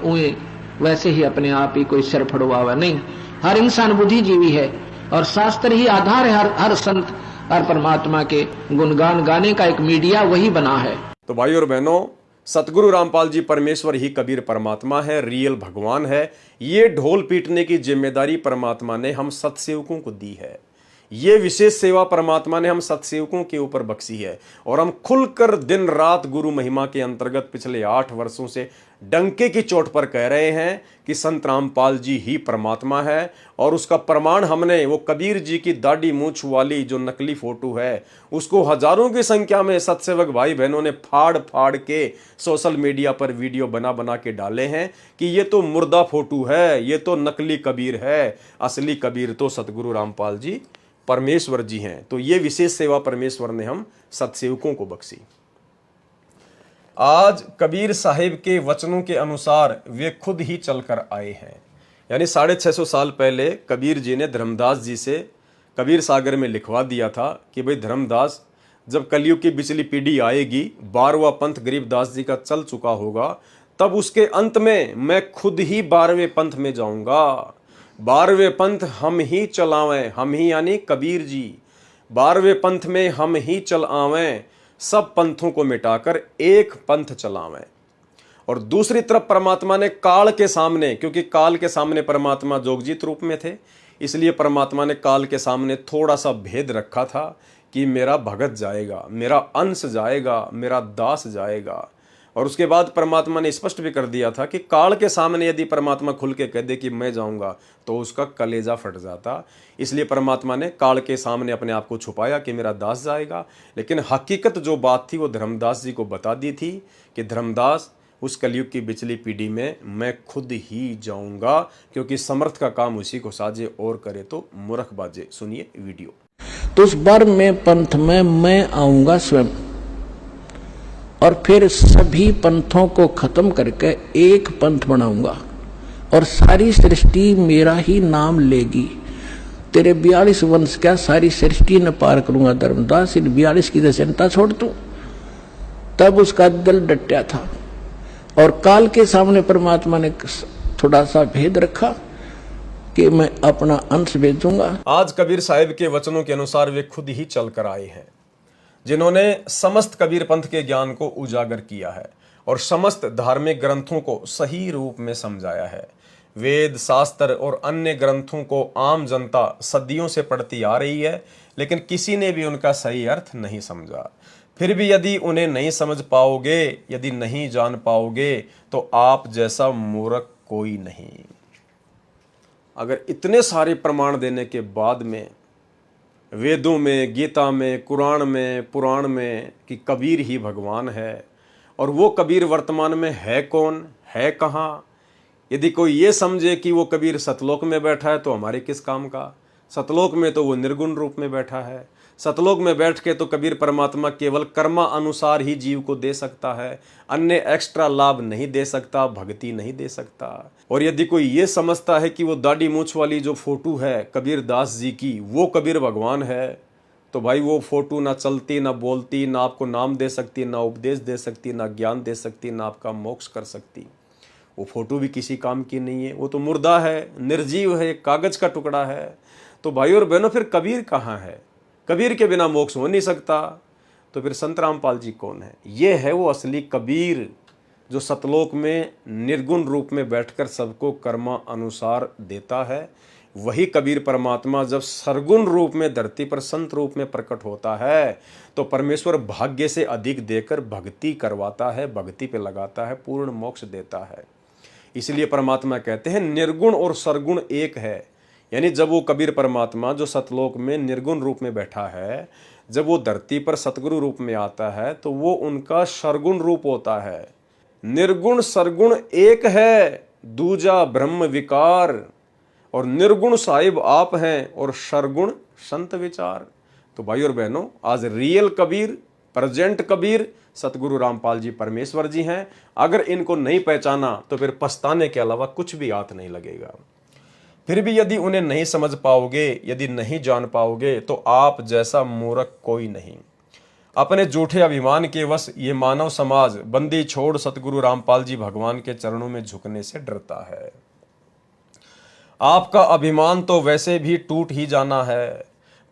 वैसे ही अपने आप ही कोई सिर फड़वा हुआ, नहीं, हर इंसान बुद्धिजीवी है और शास्त्र ही आधार है। हर संत हर परमात्मा के गुणगान गाने का एक मीडिया वही बना है। तो भाई और बहनों, सतगुरु रामपाल जी परमेश्वर ही कबीर परमात्मा है, रियल भगवान है। ये ढोल पीटने की जिम्मेदारी परमात्मा ने हम सत्सेवकों को दी है। ये विशेष सेवा परमात्मा ने हम सत्सेवकों के ऊपर बख्शी है, और हम खुलकर दिन रात गुरु महिमा के अंतर्गत पिछले 8 वर्षों से डंके की चोट पर कह रहे हैं कि संत रामपाल जी ही परमात्मा है। और उसका प्रमाण हमने वो कबीर जी की दाढ़ी मूंछ वाली जो नकली फोटो है, उसको हजारों की संख्या में सत्सेवक भाई बहनों ने फाड़ फाड़ के सोशल मीडिया पर वीडियो बना बना के डाले हैं कि ये तो मुर्दा फोटो है, ये तो नकली कबीर है, असली कबीर तो सतगुरु रामपाल जी परमेश्वर जी हैं। तो ये विशेष सेवा परमेश्वर ने हम सत्सेवकों को बख्शी। आज कबीर साहिब के वचनों के अनुसार वे खुद ही चलकर आए हैं। यानी 650 साल पहले कबीर जी ने धर्मदास जी से कबीर सागर में लिखवा दिया था कि भाई धर्मदास, जब कलयुग की पिछली पीढ़ी आएगी, 12वां पंथ गरीबदास जी का चल चुका होगा, तब उसके अंत में मैं खुद ही 12वें पंथ में जाऊंगा। 12वें पंथ हम ही चलावें, हम ही यानी कबीर जी, 12वें पंथ में हम ही चल आवें, सब पंथों को मिटाकर एक पंथ चलावें। और दूसरी तरफ परमात्मा ने काल के सामने, क्योंकि काल के सामने परमात्मा जोगजीत रूप में थे, इसलिए परमात्मा ने काल के सामने थोड़ा सा भेद रखा था कि मेरा भगत जाएगा, मेरा अंश जाएगा, मेरा दास जाएगा। और उसके बाद परमात्मा ने स्पष्ट भी कर दिया था कि काल के सामने यदि परमात्मा खुल के कह दे कि मैं जाऊंगा तो उसका कलेजा फट जाता। इसलिए परमात्मा ने काल के सामने अपने आप को छुपाया कि मेरा दास जाएगा। लेकिन हकीकत जो बात थी वो धर्मदास जी को बता दी थी कि धर्मदास, उस कलयुग की बिचली पीढ़ी में मैं खुद ही जाऊंगा, क्योंकि समर्थ का काम उसी को साजे और करे तो मूर्ख बाजे। सुनिए वीडियो। तो उस 12वें पंथ में मैं आऊंगा स्वयं, और फिर सभी पंथों को खत्म करके एक पंथ बनाऊंगा, और सारी सृष्टि मेरा ही नाम लेगी। तेरे 42 वंश क्या सारी सृष्टि न पार करूंगा धर्मदास, इन 42 की चिंता छोड़ तू। तब उसका दिल डटा था, और काल के सामने परमात्मा ने थोड़ा सा भेद रखा कि मैं अपना अंश भेजूंगा। आज कबीर साहिब के वचनों के अनुसार वे खुद ही चल कर आए हैं, जिन्होंने समस्त कबीर पंथ के ज्ञान को उजागर किया है और समस्त धार्मिक ग्रंथों को सही रूप में समझाया है। वेद, शास्त्र और अन्य ग्रंथों को आम जनता सदियों से पढ़ती आ रही है, लेकिन किसी ने भी उनका सही अर्थ नहीं समझा। फिर भी यदि उन्हें नहीं समझ पाओगे, यदि नहीं जान पाओगे, तो आप जैसा मूर्ख कोई नहीं। अगर इतने सारे प्रमाण देने के बाद में वेदों में, गीता में, कुरान में, पुराण में कि कबीर ही भगवान है, और वो कबीर वर्तमान में है कौन, है कहाँ, यदि कोई ये समझे कि वो कबीर सतलोक में बैठा है तो हमारे किस काम का। सतलोक में तो वो निर्गुण रूप में बैठा है। सतलोक में बैठ के तो कबीर परमात्मा केवल कर्मा अनुसार ही जीव को दे सकता है, अन्य एक्स्ट्रा लाभ नहीं दे सकता, भक्ति नहीं दे सकता। और यदि कोई ये समझता है कि वो दाढ़ी मूछ वाली जो फोटो है कबीर दास जी की, वो कबीर भगवान है, तो भाई वो फोटो ना चलती, ना बोलती, ना आपको नाम दे सकती, ना उपदेश दे सकती, ना ज्ञान दे सकती, ना आपका मोक्ष कर सकती। वो फोटो भी किसी काम की नहीं है, वो तो मुर्दा है, निर्जीव है, कागज का टुकड़ा है। तो भाई और बहनों, फिर कबीर कहाँ है? कबीर के बिना मोक्ष हो नहीं सकता। तो फिर संत रामपाल जी कौन है? ये है वो असली कबीर, जो सतलोक में निर्गुण रूप में बैठकर सबको कर्मा अनुसार देता है। वही कबीर परमात्मा जब सरगुण रूप में धरती पर संत रूप में प्रकट होता है, तो परमेश्वर भाग्य से अधिक देकर भक्ति करवाता है, भक्ति पे लगाता है, पूर्ण मोक्ष देता है। इसलिए परमात्मा कहते हैं निर्गुण और सरगुण एक है। यानी जब वो कबीर परमात्मा जो सतलोक में निर्गुण रूप में बैठा है, जब वो धरती पर सतगुरु रूप में आता है, तो वो उनका सरगुण रूप होता है। निर्गुण सरगुण एक है, दूजा ब्रह्म विकार, और निर्गुण साहिब आप हैं और सरगुण संत विचार। तो भाई और बहनों, आज रियल कबीर, प्रेजेंट कबीर सतगुरु रामपाल जी परमेश्वर जी हैं। अगर इनको नहीं पहचाना तो फिर पछताने के अलावा कुछ भी हाथ नहीं लगेगा। फिर भी यदि उन्हें नहीं समझ पाओगे, यदि नहीं जान पाओगे, तो आप जैसा मूर्ख कोई नहीं। अपने झूठे अभिमान के वश ये मानव समाज बंदी छोड़ सतगुरु रामपाल जी भगवान के चरणों में झुकने से डरता है। आपका अभिमान तो वैसे भी टूट ही जाना है,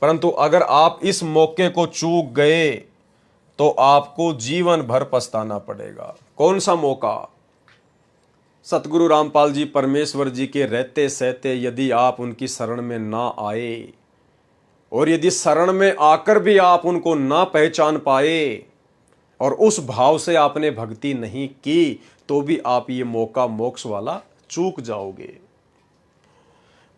परंतु अगर आप इस मौके को चूक गए तो आपको जीवन भर पछताना पड़ेगा। कौन सा मौका? सतगुरु रामपाल जी परमेश्वर जी के रहते सहते यदि आप उनकी शरण में ना आए, और यदि शरण में आकर भी आप उनको ना पहचान पाए और उस भाव से आपने भक्ति नहीं की, तो भी आप ये मौका मोक्ष वाला चूक जाओगे।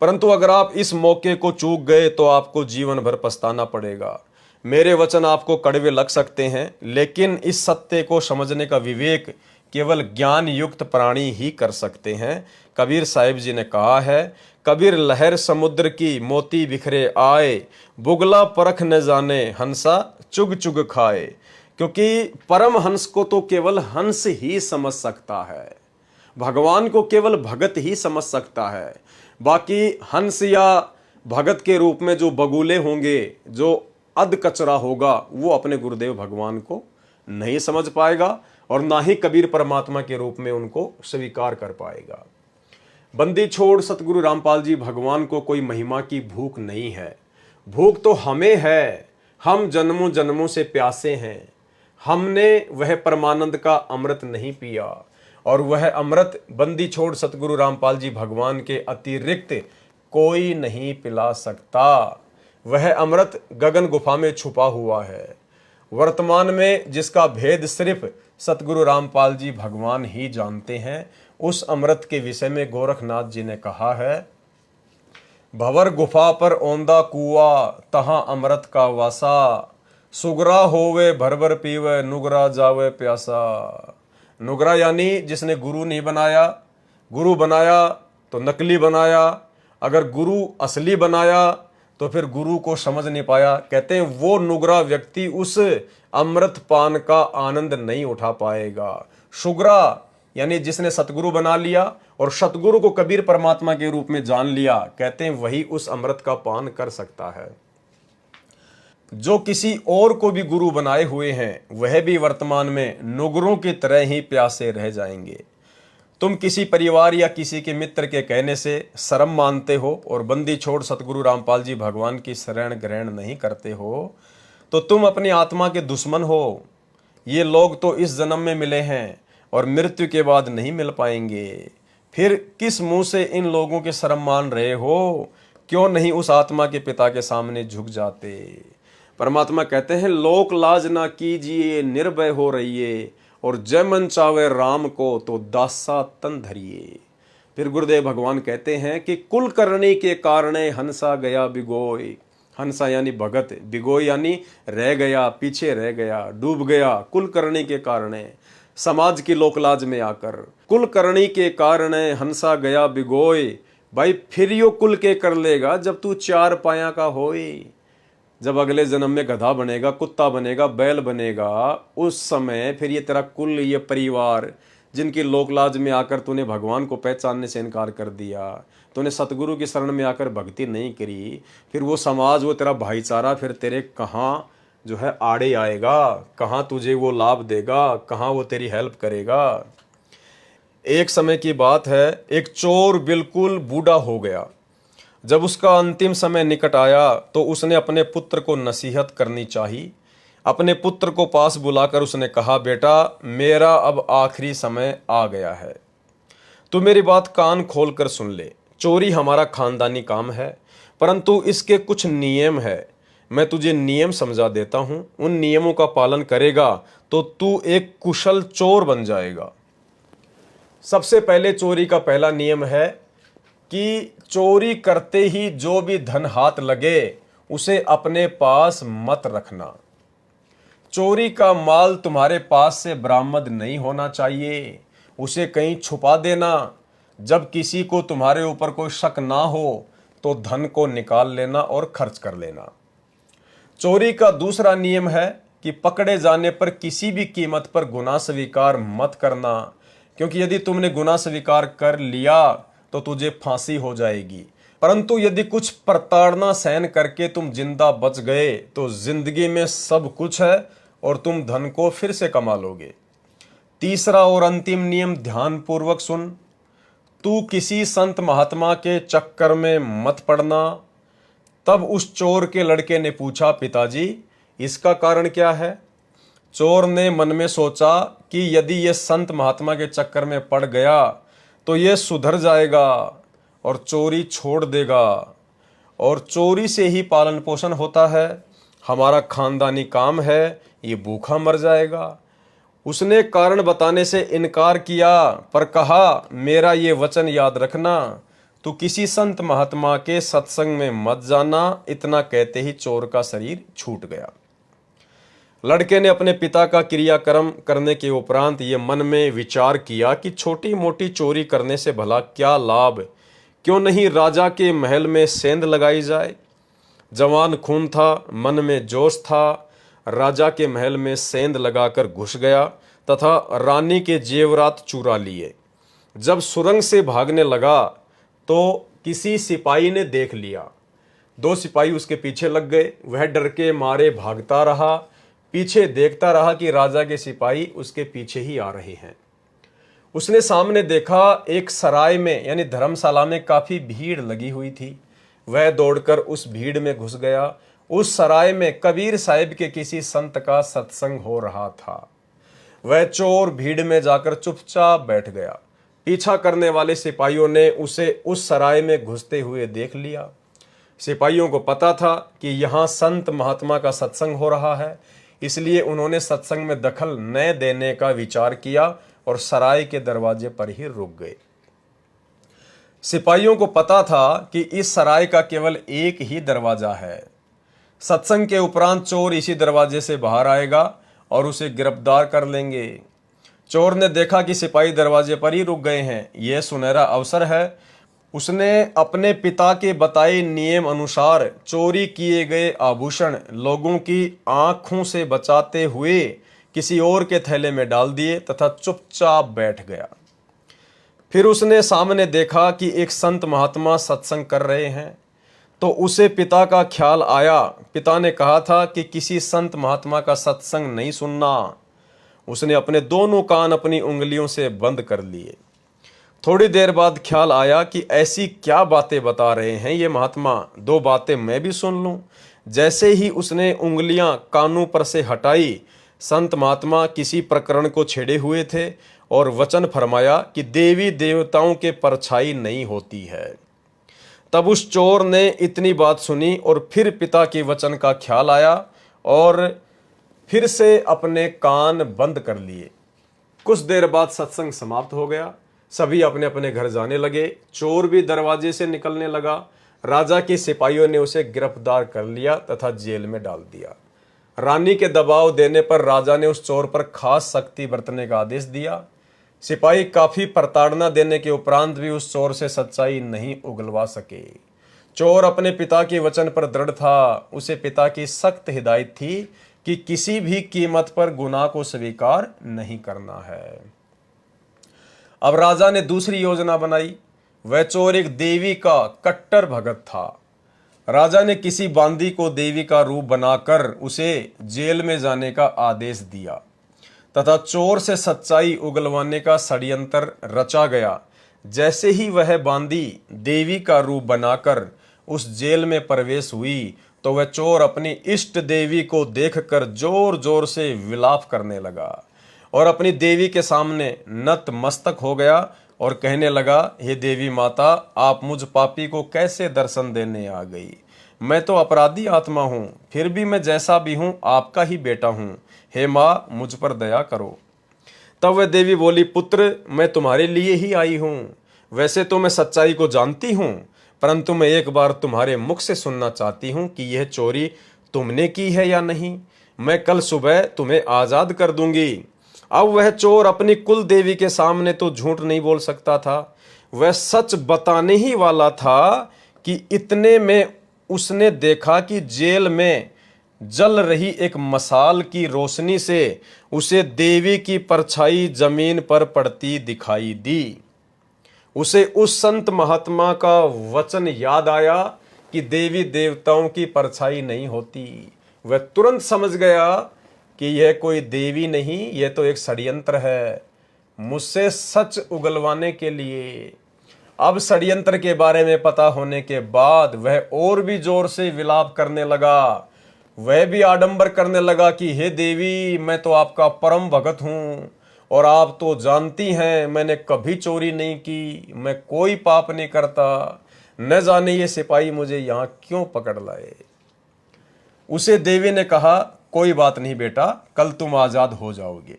परंतु अगर आप इस मौके को चूक गए तो आपको जीवन भर पछताना पड़ेगा। मेरे वचन आपको कड़वे लग सकते हैं, लेकिन इस सत्य को समझने का विवेक केवल ज्ञान युक्त प्राणी ही कर सकते हैं। कबीर साहिब जी ने कहा है, कबीर लहर समुद्र की मोती बिखरे आए, बुगला परख न जाने हंसा चुग चुग खाए। क्योंकि परम हंस को तो केवल हंस ही समझ सकता है, भगवान को केवल भगत ही समझ सकता है। बाकी हंस या भगत के रूप में जो बगुले होंगे, जो अध कचरा होगा, वो अपने गुरुदेव भगवान को नहीं समझ पाएगा और ना ही कबीर परमात्मा के रूप में उनको स्वीकार कर पाएगा। बंदी छोड़ सतगुरु रामपाल जी भगवान को कोई महिमा की भूख नहीं है, भूख तो हमें है। हम जन्मों जन्मों से प्यासे हैं, हमने वह परमानंद का अमृत नहीं पिया, और वह अमृत बंदी छोड़ सतगुरु रामपाल जी भगवान के अतिरिक्त कोई नहीं पिला सकता। वह अमृत गगन गुफा में छुपा हुआ है। वर्तमान में जिसका भेद सिर्फ सतगुरु रामपाल जी भगवान ही जानते हैं, उस अमृत के विषय में गोरखनाथ जी ने कहा है, भंवर गुफा पर औंदा कुआ तहां अमृत का वासा, सुगरा होवे भर भर पीवे नुगरा जावे प्यासा। नुगरा यानी जिसने गुरु नहीं बनाया, गुरु बनाया तो नकली बनाया, अगर गुरु असली बनाया तो फिर गुरु को समझ नहीं पाया। कहते हैं वो नुगरा व्यक्ति उस अमृत पान का आनंद नहीं उठा पाएगा। सुगरा यानी जिसने सतगुरु बना लिया और सतगुरु को कबीर परमात्मा के रूप में जान लिया, कहते हैं वही उस अमृत का पान कर सकता है। जो किसी और को भी गुरु बनाए हुए हैं, वह भी वर्तमान में नुगरों की तरह ही प्यासे रह जाएंगे। तुम किसी परिवार या किसी के मित्र के कहने से शर्म मानते हो और बंदी छोड़ सतगुरु रामपाल जी भगवान की शरण ग्रहण नहीं करते हो, तो तुम अपनी आत्मा के दुश्मन हो। ये लोग तो इस जन्म में मिले हैं और मृत्यु के बाद नहीं मिल पाएंगे। फिर किस मुंह से इन लोगों के शर्म मान रहे हो? क्यों नहीं उस आत्मा के पिता के सामने झुक जाते? परमात्मा कहते हैं, लोक लाज ना कीजिए, निर्भय हो रहिए, और जय मन चावे राम को तो दासा तन धरिए। फिर गुरुदेव भगवान कहते हैं कि कुल करने के कारणे हंसा गया बिगोय। हंसा यानी भगत, बिगोय यानी रह गया, पीछे रह गया, डूब गया। कुल करने के कारणे, समाज की लोकलाज में आकर, कुल करनी के कारणे हंसा गया बिगोय। भाई फिर यो कुल के कर लेगा जब तू चार पाया का होए। जब अगले जन्म में गधा बनेगा, कुत्ता बनेगा, बैल बनेगा, उस समय फिर ये तेरा कुल, ये परिवार जिनकी लोकलाज में आकर तूने भगवान को पहचानने से इनकार कर दिया, तूने सतगुरु की शरण में आकर भक्ति नहीं करी, फिर वो समाज, वो तेरा भाईचारा फिर तेरे कहाँ जो है आड़े आएगा, कहाँ तुझे वो लाभ देगा, कहाँ वो तेरी हेल्प करेगा। एक समय की बात है, एक चोर बिल्कुल बूढ़ा हो गया। जब उसका अंतिम समय निकट आया तो उसने अपने पुत्र को नसीहत करनी चाहिए। अपने पुत्र को पास बुलाकर उसने कहा, बेटा मेरा अब आखिरी समय आ गया है, तू मेरी बात कान खोलकर सुन ले। चोरी हमारा खानदानी काम है, परंतु इसके कुछ नियम है। मैं तुझे नियम समझा देता हूँ, उन नियमों का पालन करेगा तो तू एक कुशल चोर बन जाएगा। सबसे पहले चोरी का पहला नियम है कि चोरी करते ही जो भी धन हाथ लगे उसे अपने पास मत रखना। चोरी का माल तुम्हारे पास से बरामद नहीं होना चाहिए, उसे कहीं छुपा देना। जब किसी को तुम्हारे ऊपर कोई शक ना हो तो धन को निकाल लेना और खर्च कर लेना। चोरी का दूसरा नियम है कि पकड़े जाने पर किसी भी कीमत पर गुनाह स्वीकार मत करना, क्योंकि यदि तुमने गुनाह स्वीकार कर लिया तो तुझे फांसी हो जाएगी। परंतु यदि कुछ प्रताड़ना सहन करके तुम जिंदा बच गए तो जिंदगी में सब कुछ है और तुम धन को फिर से कमा लोगे। तीसरा और अंतिम नियम ध्यान पूर्वक सुन। तू किसी संत महात्मा के चक्कर में मत पड़ना। तब उस चोर के लड़के ने पूछा, पिताजी इसका कारण क्या है? चोर ने मन में सोचा कि यदि ये संत महात्मा के चक्कर में पड़ गया तो ये सुधर जाएगा और चोरी छोड़ देगा, और चोरी से ही पालन पोषण होता है, हमारा खानदानी काम है, ये भूखा मर जाएगा। उसने कारण बताने से इनकार किया, पर कहा मेरा ये वचन याद रखना, तू किसी संत महात्मा के सत्संग में मत जाना। इतना कहते ही चोर का शरीर छूट गया। लड़के ने अपने पिता का क्रियाक्रम करने के उपरांत ये मन में विचार किया कि छोटी मोटी चोरी करने से भला क्या लाभ, क्यों नहीं राजा के महल में सेंध लगाई जाए। जवान खून था, मन में जोश था, राजा के महल में सेंध लगाकर घुस गया तथा रानी के जेवरात चुरा लिए। जब सुरंग से भागने लगा तो किसी सिपाही ने देख लिया। 2 सिपाही उसके पीछे लग गए। वह डर के मारे भागता रहा, पीछे देखता रहा कि राजा के सिपाही उसके पीछे ही आ रहे हैं। उसने सामने देखा एक सराय में यानी धर्मशाला में काफी भीड़ लगी हुई थी। वह दौड़कर उस भीड़ में घुस गया। उस सराय में कबीर साहिब के किसी संत का सत्संग हो रहा था। वह चोर भीड़ में जाकर चुपचाप बैठ गया। पीछा करने वाले सिपाहियों ने उसे उस सराय में घुसते हुए देख लिया। सिपाहियों को पता था कि यहाँ संत महात्मा का सत्संग हो रहा है, इसलिए उन्होंने सत्संग में दखल न देने का विचार किया और सराय के दरवाजे पर ही रुक गए। सिपाहियों को पता था कि इस सराय का केवल एक ही दरवाजा है। सत्संग के उपरांत चोर इसी दरवाजे से बाहर आएगा और उसे गिरफ्तार कर लेंगे। चोर ने देखा कि सिपाही दरवाजे पर ही रुक गए हैं, यह सुनहरा अवसर है। उसने अपने पिता के बताए नियम अनुसार चोरी किए गए आभूषण लोगों की आंखों से बचाते हुए किसी और के थैले में डाल दिए तथा चुपचाप बैठ गया। फिर उसने सामने देखा कि एक संत महात्मा सत्संग कर रहे हैं, तो उसे पिता का ख्याल आया। पिता ने कहा था कि किसी संत महात्मा का सत्संग नहीं सुनना। उसने अपने दोनों कान अपनी उंगलियों से बंद कर लिए। थोड़ी देर बाद ख्याल आया कि ऐसी क्या बातें बता रहे हैं ये महात्मा, दो बातें मैं भी सुन लूं। जैसे ही उसने उंगलियां कानों पर से हटाई, संत महात्मा किसी प्रकरण को छेड़े हुए थे और वचन फरमाया कि देवी देवताओं के परछाई नहीं होती है। तब उस चोर ने इतनी बात सुनी और फिर पिता के वचन का ख्याल आया और फिर से अपने कान बंद कर लिए। कुछ देर बाद सत्संग समाप्त हो गया। सभी अपने अपने घर जाने लगे। चोर भी दरवाजे से निकलने लगा। राजा के सिपाहियों ने उसे गिरफ्तार कर लिया तथा जेल में डाल दिया। रानी के दबाव देने पर राजा ने उस चोर पर खास सख्ती बरतने का आदेश दिया। सिपाही काफी प्रताड़ना देने के उपरांत भी उस चोर से सच्चाई नहीं उगलवा सके। चोर अपने पिता के वचन पर दृढ़ था। उसे पिता की सख्त हिदायत थी कि किसी भी कीमत पर गुनाह को स्वीकार नहीं करना है। अब राजा ने दूसरी योजना बनाई। वह चोर एक देवी का कट्टर भगत था। राजा ने किसी बांदी को देवी का रूप बनाकर उसे जेल में जाने का आदेश दिया तथा चोर से सच्चाई उगलवाने का षड्यंत्र रचा गया। जैसे ही वह बांदी देवी का रूप बनाकर उस जेल में प्रवेश हुई, तो वह चोर अपनी इष्ट देवी को देखकर जोर जोर से विलाप करने लगा और अपनी देवी के सामने नतमस्तक हो गया और कहने लगा, हे देवी माता, आप मुझ पापी को कैसे दर्शन देने आ गई? मैं तो अपराधी आत्मा हूँ, फिर भी मैं जैसा भी हूँ आपका ही बेटा हूँ। हे माँ, मुझ पर दया करो। तब वह देवी बोली, पुत्र, मैं तुम्हारे लिए ही आई हूँ। वैसे तो मैं सच्चाई को जानती हूँ, परंतु मैं एक बार तुम्हारे मुख से सुनना चाहती हूँ कि यह चोरी तुमने की है या नहीं। मैं कल सुबह तुम्हें आजाद कर दूंगी। अब वह चोर अपनी कुल देवी के सामने तो झूठ नहीं बोल सकता था। वह सच बताने ही वाला था कि इतने में उसने देखा कि जेल में जल रही एक मसाल की रोशनी से उसे देवी की परछाई जमीन पर पड़ती दिखाई दी। उसे उस संत महात्मा का वचन याद आया कि देवी देवताओं की परछाई नहीं होती। वह तुरंत समझ गया कि यह कोई देवी नहीं, यह तो एक षड्यंत्र है मुझसे सच उगलवाने के लिए। अब षड्यंत्र के बारे में पता होने के बाद वह और भी जोर से विलाप करने लगा। वह भी आडंबर करने लगा कि हे देवी, मैं तो आपका परम भगत हूँ और आप तो जानती हैं मैंने कभी चोरी नहीं की, मैं कोई पाप नहीं करता। न जाने ये सिपाही मुझे यहाँ क्यों पकड़ लाए। उसे देवी ने कहा, कोई बात नहीं बेटा, कल तुम आजाद हो जाओगे।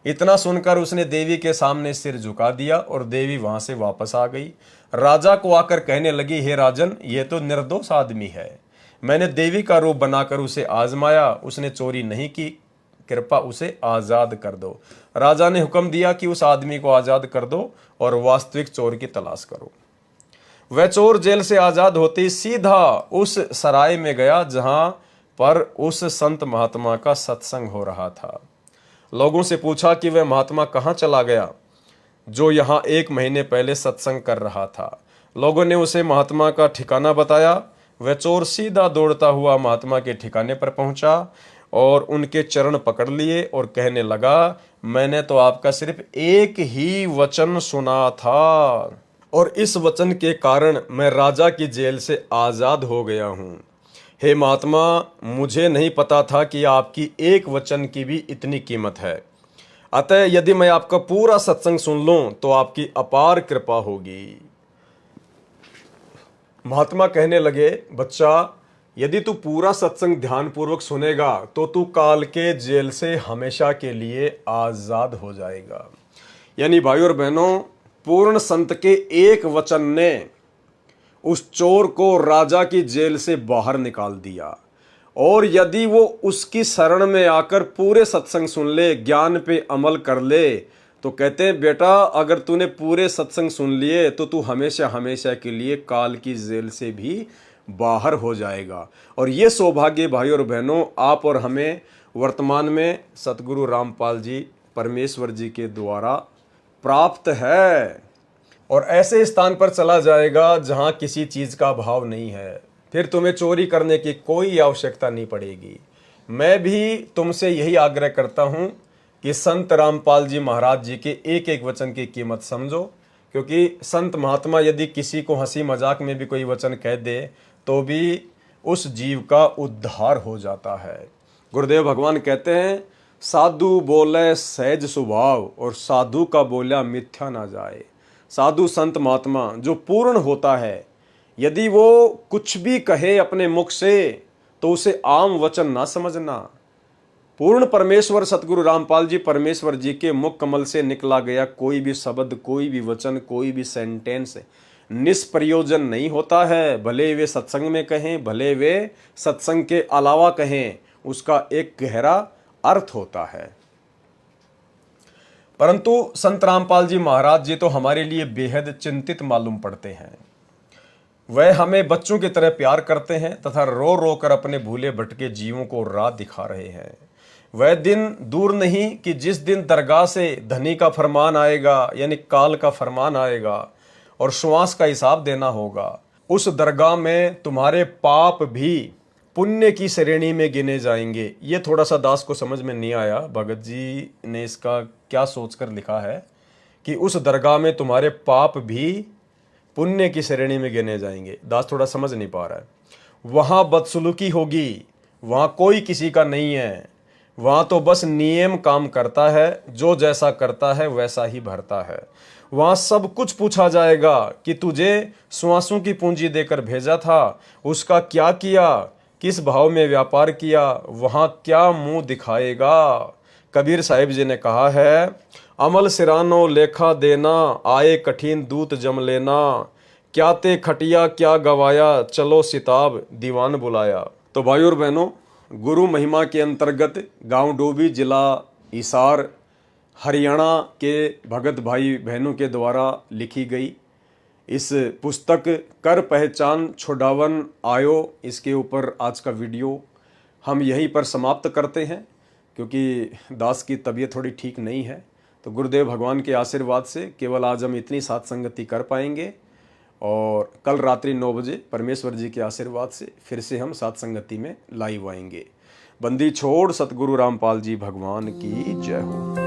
इतना सुनकर उसने देवी के सामने सिर झुका दिया और देवी वहां से वापस आ गई। राजा को आकर कहने लगी, हे राजन, यह तो निर्दोष आदमी है। मैंने देवी का रूप बनाकर उसे आजमाया, उसने चोरी नहीं की, कृपा उसे आजाद कर दो। राजा ने हुक्म दिया कि उस आदमी को आजाद कर दो और वास्तविक चोर की तलाश करो। वह चोर जेल से आजाद होते सीधा उस सराय में गया जहां पर उस संत महात्मा का सत्संग हो रहा था। लोगों से पूछा कि वह महात्मा कहाँ चला गया जो यहाँ 1 महीने पहले सत्संग कर रहा था। लोगों ने उसे महात्मा का ठिकाना बताया। वह चोर सीधा दौड़ता हुआ महात्मा के ठिकाने पर पहुंचा और उनके चरण पकड़ लिए और कहने लगा, मैंने तो आपका सिर्फ एक ही वचन सुना था और इस वचन के कारण मैं राजा की जेल से आज़ाद हो गया हूँ। हे महात्मा, मुझे नहीं पता था कि आपकी एक वचन की भी इतनी कीमत है। अतः यदि मैं आपका पूरा सत्संग सुन लूं तो आपकी अपार कृपा होगी। महात्मा कहने लगे, बच्चा, यदि तू पूरा सत्संग ध्यानपूर्वक सुनेगा तो तू काल के जेल से हमेशा के लिए आज़ाद हो जाएगा। यानी भाइयों और बहनों, पूर्ण संत के एक वचन ने उस चोर को राजा की जेल से बाहर निकाल दिया। और यदि वो उसकी शरण में आकर पूरे सत्संग सुन ले, ज्ञान पे अमल कर ले, तो कहते हैं बेटा, अगर तूने पूरे सत्संग सुन लिए तो तू हमेशा हमेशा के लिए काल की जेल से भी बाहर हो जाएगा। और ये सौभाग्य भाई और बहनों, आप और हमें वर्तमान में सतगुरु रामपाल जी परमेश्वर जी के द्वारा प्राप्त है। और ऐसे स्थान पर चला जाएगा जहां किसी चीज का अभाव नहीं है। फिर तुम्हें चोरी करने की कोई आवश्यकता नहीं पड़ेगी। मैं भी तुमसे यही आग्रह करता हूं कि संत रामपाल जी महाराज जी के एक एक वचन की कीमत समझो, क्योंकि संत महात्मा यदि किसी को हंसी मजाक में भी कोई वचन कह दे तो भी उस जीव का उद्धार हो जाता है। गुरुदेव भगवान कहते हैं, साधु बोले सहज स्वभाव और साधु का बोला मिथ्या ना जाए। साधु संत महात्मा जो पूर्ण होता है, यदि वो कुछ भी कहे अपने मुख से तो उसे आम वचन ना समझना। पूर्ण परमेश्वर सतगुरु रामपाल जी परमेश्वर जी के मुख कमल से निकला गया कोई भी शब्द, कोई भी वचन, कोई भी सेंटेंस निष्प्रयोजन नहीं होता है। भले वे सत्संग में कहें, भले वे सत्संग के अलावा कहें, उसका एक गहरा अर्थ होता है। परंतु संत रामपाल जी महाराज जी तो हमारे लिए बेहद चिंतित मालूम पड़ते हैं। वह हमें बच्चों की तरह प्यार करते हैं तथा रो रो कर अपने भूले भटके जीवों को राह दिखा रहे हैं। वह दिन दूर नहीं कि जिस दिन दरगाह से धनी का फरमान आएगा, यानी काल का फरमान आएगा और श्वास का हिसाब देना होगा। उस दरगाह में तुम्हारे पाप भी पुण्य की श्रेणी में गिने जाएंगे। ये थोड़ा सा दास को समझ में नहीं आया, भगत जी ने इसका क्या सोचकर लिखा है कि उस दरगाह में तुम्हारे पाप भी पुण्य की श्रेणी में गिने जाएंगे। दास थोड़ा समझ नहीं पा रहा है। वहाँ बदसलूकी होगी, वहाँ कोई किसी का नहीं है, वहाँ तो बस नियम काम करता है, जो जैसा करता है वैसा ही भरता है। वहाँ सब कुछ पूछा जाएगा कि तुझे श्वासों की पूंजी देकर भेजा था, उसका क्या किया, किस भाव में व्यापार किया, वहाँ क्या मुंह दिखाएगा। कबीर साहिब जी ने कहा है, अमल सिरानो लेखा देना, आए कठिन दूत जम लेना, क्या ते खटिया क्या गवाया, चलो सिताब दीवान बुलाया। तो भाइयों और बहनों, गुरु महिमा के अंतर्गत गांव डोभी, जिला हिसार, हरियाणा के भगत भाई बहनों के द्वारा लिखी गई इस पुस्तक कर पहचान छुड़ावन आयो, इसके ऊपर आज का वीडियो हम यहीं पर समाप्त करते हैं, क्योंकि दास की तबीयत थोड़ी ठीक नहीं है। तो गुरुदेव भगवान के आशीर्वाद से केवल आज हम इतनी साथ संगति कर पाएंगे और कल रात्रि 9 बजे परमेश्वर जी के आशीर्वाद से फिर से हम साथ संगति में लाइव आएंगे। बंदी छोड़ सतगुरु रामपाल जी भगवान की जय हो।